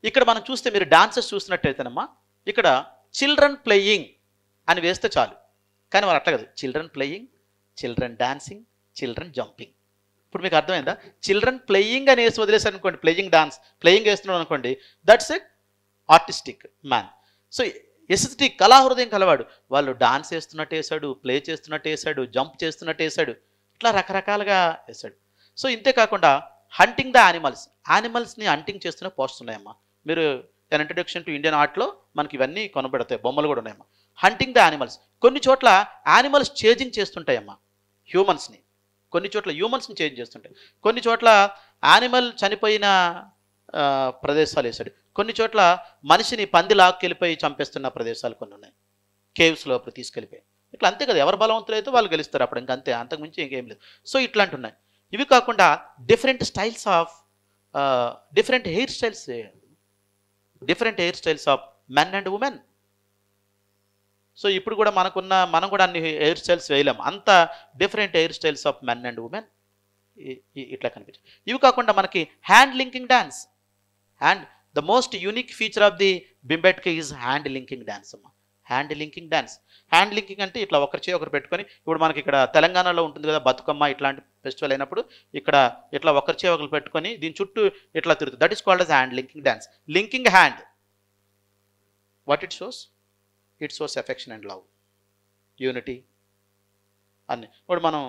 ఇక్కడ మనం చూస్తే మీరు డాన్సెస్ చూసినట్టయితేనమ్మా, ఇక్కడ చిల్డ్రన్ ప్లేయింగ్ అని వేస్తే చాలు, కానీ వాళ్ళు అట్లా కాదు. Children playing, children dancing, children jumping. ఇప్పుడు మీకు అర్థమైందా? చిల్డ్రన్ ప్లేయింగ్ అని వేసి వదిలేసారు అనుకోండి, ప్లేయింగ్ వేస్తున్నాడు అనుకోండి, that's a artistic man. So aesthetic కళాహృదయం కలవాడు. వాళ్ళు డాన్స్ వేస్తున్నట్టు వేసాడు, ప్లే చేస్తున్నట్టు వేసాడు, జంప్ చేస్తున్నట్టు వేసాడు, ఇట్లా రకరకాలుగా వేసాడు. సో ఇంతే కాకుండా హంటింగ్ ద యానిమల్స్ని హంటింగ్ చేస్తున్న పోస్టర్స్ ఉన్నాయమ్మా. మీరు an ఇంట్రడక్షన్ టు ఇండియన్ ఆర్ట్లో మనకి ఇవన్నీ కనబడతాయి, బొమ్మలు కూడా ఉన్నాయమ్మా. Hunting the animals. కొన్ని చోట్ల యానిమల్స్ చేంజింగ్ చేస్తుంటాయమ్మా హ్యూమన్స్ని, కొన్ని చోట్ల హ్యూమన్స్ని చేంజ్ చేస్తుంటాయి, కొన్ని చోట్ల యానిమల్ చనిపోయిన ప్రదేశాలు వేసాడు, కొన్ని చోట్ల మనిషిని పంది లాక్కెళ్ళిపోయి చంపేస్తున్న ప్రదేశాలు కొన్ని ఉన్నాయి, కేవ్స్ లోపల తీసుకెళ్ళిపోయి. ఇట్లా అంతే కదా, ఎవరు బలవంతులు అయితే వాళ్ళు గెలుస్తారు అప్పుడు, ఇంకంతే, అంతకుమించి ఇంకేం లేదు. సో ఇట్లాంటి ఉన్నాయి. ఇవి కాకుండా different styles of different hair styles of men and women. So ఇప్పుడు కూడా మనం కూడా అన్ని హెయిర్ స్టైల్స్ వేయలేం, అంత different hair styles of men and women ఇట్లా కనిపించాయి. ఇవి కాకుండా మనకి hand linking dance. And the most unique feature of the Bhimbetka is hand linking dance అమ్మా. Hand linking dance. Hand linking అంటే ఇట్లా ఒకరి చేయి ఒకరు పెట్టుకొని, ఇప్పుడు మనకి ఇక్కడ తెలంగాణలో ఉంటుంది కదా బతుకమ్మ ఇట్లాంటి ఫెస్టివల్ అయినప్పుడు ఇక్కడ ఇట్లా ఒకరి చేయి ఒకరు పెట్టుకొని దీని చుట్టూ ఇట్లా తిరుగుతుంది. That is called as hand linking dance. Linking hand, what it shows? It shows affection and love, unity అన్ని. ఇప్పుడు మనం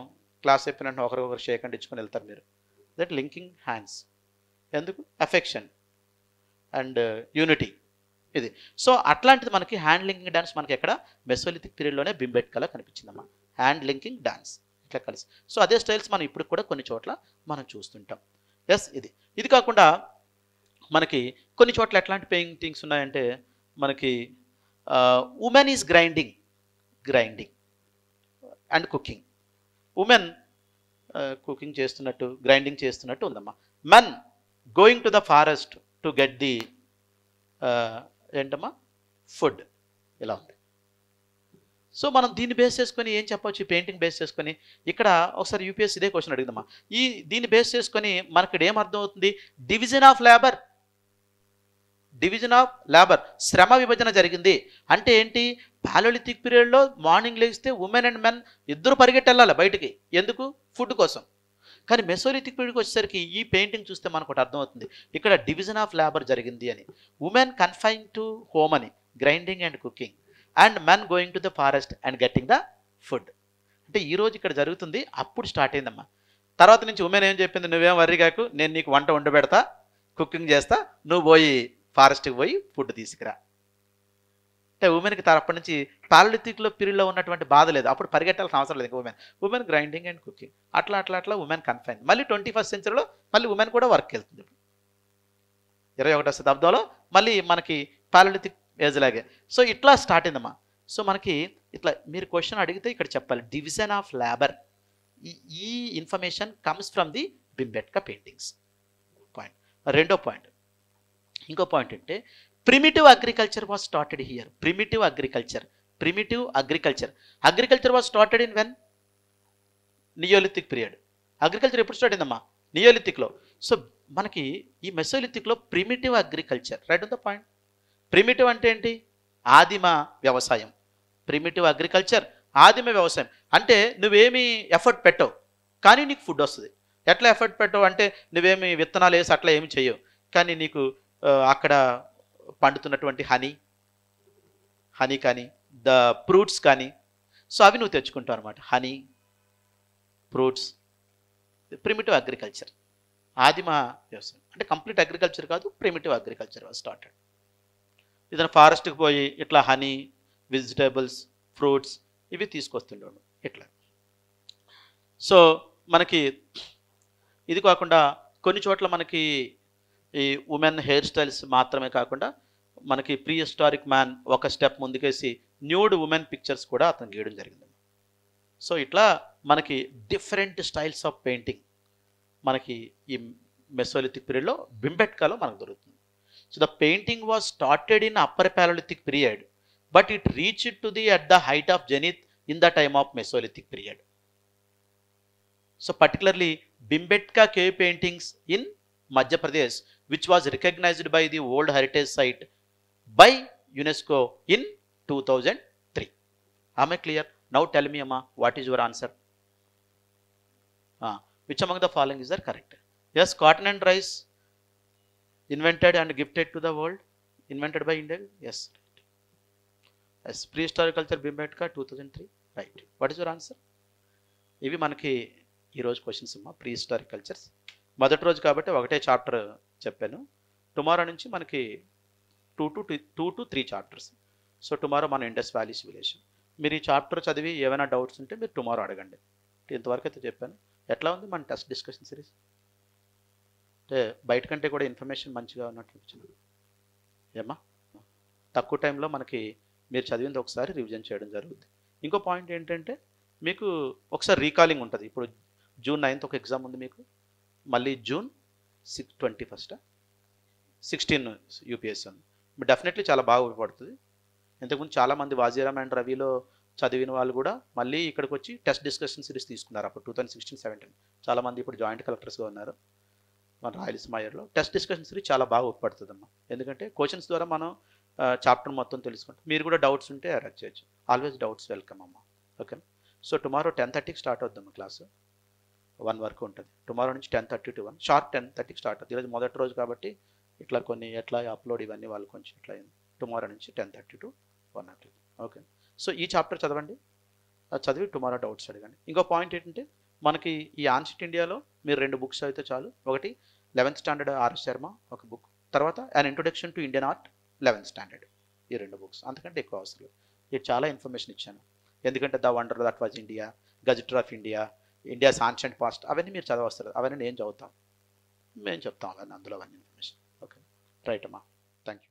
క్లాస్ అయిపోయినట్టు ఒకరికొకరు షేక్ అండ్ ఇచ్చుకొని వెళ్తారు మీరు, దట్ లింకింగ్ హ్యాండ్స్. ఎందుకు? ఎఫెక్షన్ అండ్ యూనిటీ ఇది. సో అట్లాంటిది మనకి హ్యాండ్ లింకింగ్ డాన్స్ మనకి ఎక్కడ మెసోలిథిక్ పీరియడ్లోనే బింబెట్కాలో కనిపించిందమ్మా, హ్యాండ్ లింకింగ్ డాన్స్ ఇట్లా కలిసి. సో అదే స్టైల్స్ మనం ఇప్పుడు కూడా కొన్ని చోట్ల మనం చూస్తుంటాం. ఎస్, ఇది కాకుండా మనకి కొన్ని చోట్ల ఎట్లాంటి పెయింటింగ్స్ ఉన్నాయంటే, మనకి women is grinding and cooking. Women cooking చేస్తున్నట్టు, గ్రైండింగ్ చేస్తున్నట్టు ఉందమ్మా. Men going to the forest to get the ఏంటమ్మా ఫుడ్, ఇలా ఉంది. సో మనం దీన్ని బేస్ చేసుకొని ఏం చెప్పవచ్చు, పెయింటింగ్ బేస్ చేసుకొని ఇక్కడ ఒకసారి యూపీఎస్సీ ఇదే క్వశ్చన్ అడిగిందమ్మా. దీన్ని బేస్ చేసుకొని మనకి ఏం అర్థం అవుతుంది? Division of labour. Division of labour, శ్రమ విభజన జరిగింది. అంటే ఏంటి, పాలోలిథిక్ పీరియడ్లో మార్నింగ్ లేస్తే ఉమెన్ అండ్ మెన్ ఇద్దరు పరిగెట్టెళ్ళాలి బయటికి, ఎందుకు, ఫుడ్ కోసం. కానీ మెసోలిథిక్ పీరియడ్కి వచ్చేసరికి ఈ పెయింటింగ్ చూస్తే మనకు ఒకటి అర్థమవుతుంది, ఇక్కడ డివిజన్ ఆఫ్ లేబర్ జరిగింది అని. ఉమెన్ కన్ఫైన్ టు హోమ్ అని, grinding and cooking, and men going to the forest and getting the food. అంటే ఈరోజు ఇక్కడ జరుగుతుంది, అప్పుడు స్టార్ట్ అయిందమ్మా. తర్వాత నుంచి ఉమెన్ ఏం చెప్పింది, నువ్వేం వర్రీ కాకు, నేను నీకు వంట వండి పెడతా, కుకింగ్ చేస్తా, నువ్వు పోయి ఫారెస్ట్కి పోయి ఫుడ్ తీసుకురా. అంటే ఉమెన్కి అప్పటి నుంచి పాలోలిథిక్లో పీరియడ్లో ఉన్నటువంటి బాధ లేదు, అప్పుడు పరిగెట్టాల్సిన అవసరం లేదు. ఉమెన్ గ్రైండింగ్ అండ్ కుకింగ్, అట్లా ఉమెన్ కన్ఫైన్. మళ్ళీ 21st సెంచరీలో మళ్ళీ ఉమెన్ కూడా వర్క్ వెళ్తుంది. 21వ శతాబ్దంలో మళ్ళీ మనకి పాలోలిథిక్ ఏజ్ లాగే. సో ఇట్లా స్టార్ట్ అయిందమ్మా. సో మనకి ఇట్లా మీరు క్వశ్చన్ అడిగితే ఇక్కడ చెప్పాలి, డివిజన్ ఆఫ్ లేబర్. ఈ information comes from the Bhimbetka paintings. Point. రెండో పాయింట్, ఇంకో పాయింట్ అంటే primitive agriculture was started here. Primitive agriculture was started in when, neolithic period. Agriculture ఎప్పుడు స్టార్ట్ అయిందమ్మా, నియోలిథిక్లో. సో మనకి ఈ మెసోలిథిక్లో primitive agriculture, right on the point. Primitive అంటే ఏంటి, ఆదిమ వ్యవసాయం. ప్రిమిటివ్ అగ్రికల్చర్, ఆదిమ వ్యవసాయం. అంటే నువ్వేమి ఎఫర్ట్ పెట్టవు కానీ నీకు ఫుడ్ వస్తుంది. ఎట్లా ఎఫర్ట్ పెట్టవు అంటే నువ్వేమి విత్తనాలు వేసి అట్లా ఏమి చేయవు, కానీ నీకు అక్కడ పండుతున్నటువంటి హనీ కానీ ద ఫ్రూట్స్ కానీ, సో అవి నువ్వు తెచ్చుకుంటావు అనమాట. హనీ, ఫ్రూట్స్, ప్రిమిటివ్ అగ్రికల్చర్, ఆదిమ వ్యవసాయం. అంటే కంప్లీట్ అగ్రికల్చర్ కాదు, ప్రిమిటివ్ అగ్రికల్చర్ వాజ్ స్టార్టెడ్. ఏదైనా ఫారెస్ట్కి పోయి ఇట్లా హనీ, వెజిటేబుల్స్, ఫ్రూట్స్ ఇవి తీసుకొస్తుండేవాడు ఇట్లా. సో మనకి ఇది కాకుండా కొన్ని చోట్ల మనకి ఈ ఉమెన్ హెయిర్ స్టైల్స్ మాత్రమే కాకుండా మనకి ప్రీ హిస్టారిక్ మ్యాన్ ఒక స్టెప్ ముందుకేసి న్యూడ్ ఉమెన్ పిక్చర్స్ కూడా అతను గీయడం జరిగింది. సో ఇట్లా మనకి డిఫరెంట్ స్టైల్స్ ఆఫ్ పెయింటింగ్ మనకి ఈ మెసోలిథిక్ పీరియడ్లో బింబెట్కాలో మనకు దొరుకుతుంది. So the painting was started in upper palaeolithic period, but it reached to the at the height of zenith in the time of Mesolithic period. So particularly Bhimbetka cave paintings in Madhya Pradesh, which was recognized by the World Heritage Site by UNESCO in 2003. Am I clear? Now tell me, Amma, what is your answer? Which among the following is correct? Yes, cotton and rice invented and gifted to the world, invented by India. Yes. Yes, prehistoric culture Bhimbetka 2003. Right. What is your answer? ఇవి మనకి ఈరోజు questions అమ్మా. Pre historic cultures మొదటి రోజు కాబట్టి ఒకటే chapter చెప్పాను. Tomorrow నుంచి మనకి 2 to 3 చాప్టర్స్. సో టుమారో మన ఇండస్ వ్యాలీ సివిలైజేషన్. మీరు ఈ చాప్టర్ చదివి ఏమైనా డౌట్స్ ఉంటే మీరు టుమారో అడగండి. ఇంతవరకు అయితే చెప్పాను. ఎట్లా ఉంది మన టెస్ట్ డిస్కషన్ సిరీస్? అంటే బయట కంటే కూడా ఇన్ఫర్మేషన్ మంచిగా ఉన్నట్టు అనిపించింది ఏమ్మా. తక్కువ టైంలో మనకి మీరు చదివింది ఒకసారి రివిజన్ చేయడం జరుగుతుంది. ఇంకో పాయింట్ ఏంటంటే మీకు ఒకసారి రీకాలింగ్ ఉంటుంది. ఇప్పుడు June 9th ఒక ఎగ్జామ్ ఉంది మీకు, మళ్ళీ June 21st 16 యూపీఎస్సీ ఉంది. డెఫినెట్లీ చాలా బాగా ఉపయోగపడుతుంది. ఇంతకుముందు చాలామంది వాజీరామ్ అండ్ రవిలో చదివిన వాళ్ళు కూడా మళ్ళీ ఇక్కడికి వచ్చి టెస్ట్ డిస్కషన్ సిరీస్ తీసుకున్నారు. అప్పుడు 2016-17 చాలామంది ఇప్పుడు జాయింట్ కలెక్టర్స్గా ఉన్నారు మన రాయలసీమ ఇయర్లో. టెస్ట్ డిస్కషన్ సిరీస్ చాలా బాగా ఉపయోగపడుతుంది అమ్మా, ఎందుకంటే క్వశ్చన్స్ ద్వారా మనం చాప్టర్ మొత్తం తెలుసుకుంటాం. మీరు కూడా డౌట్స్ ఉంటే అరెక్ట్ చేయొచ్చు. ఆల్వేస్ డౌట్స్ వెల్కమ్ అమ్మ. ఓకే. సో టుమారో 10:30కి స్టార్ట్ అవుద్దాం క్లాసు, 1 వరకు ఉంటుంది. టుమారో నుంచి 10:30 to 1 షార్ప్ 10:30కి స్టార్ట్ అవుతుంది. ఈరోజు మొదటి రోజు కాబట్టి ఇట్లా కొన్ని ఎట్లా అప్లోడ్ ఇవన్నీ వాళ్ళు కొంచెం ఇట్లా అయింది. టుమారో నుంచి 10:30 to 1 o'clock. ఓకే. సో ఈ చాప్టర్ చదవండి, అది చదివి టుమారో డౌట్స్ అడగండి. ఇంకో పాయింట్ ఏంటంటే మనకి ఈ ఆన్షిట్ ఇండియాలో మీరు 2 బుక్స్ అయితే చాలు. ఒకటి 11th స్టాండర్డ్ ఆర్ఎస్ శర్మ ఒక బుక్, తర్వాత అన్ introduction to Indian art 11th standard. ఈ 2 బుక్స్, అంతకంటే ఎక్కువ అవసరం లేదు. ఇది చాలా ఇన్ఫర్మేషన్ ఇచ్చాను, ఎందుకంటే the wonder that was India, gazetteer of India, India's ancient past, అవన్నీ మీరు చదవస్తారు. అవన్నీ నేను చదువుతాం, మేము చెప్తాం అవన్నీ, అందులో అవన్నీ ఇన్ఫర్మేషన్. ఓకే, రైట్ అమ్మా, థ్యాంక్ యూ.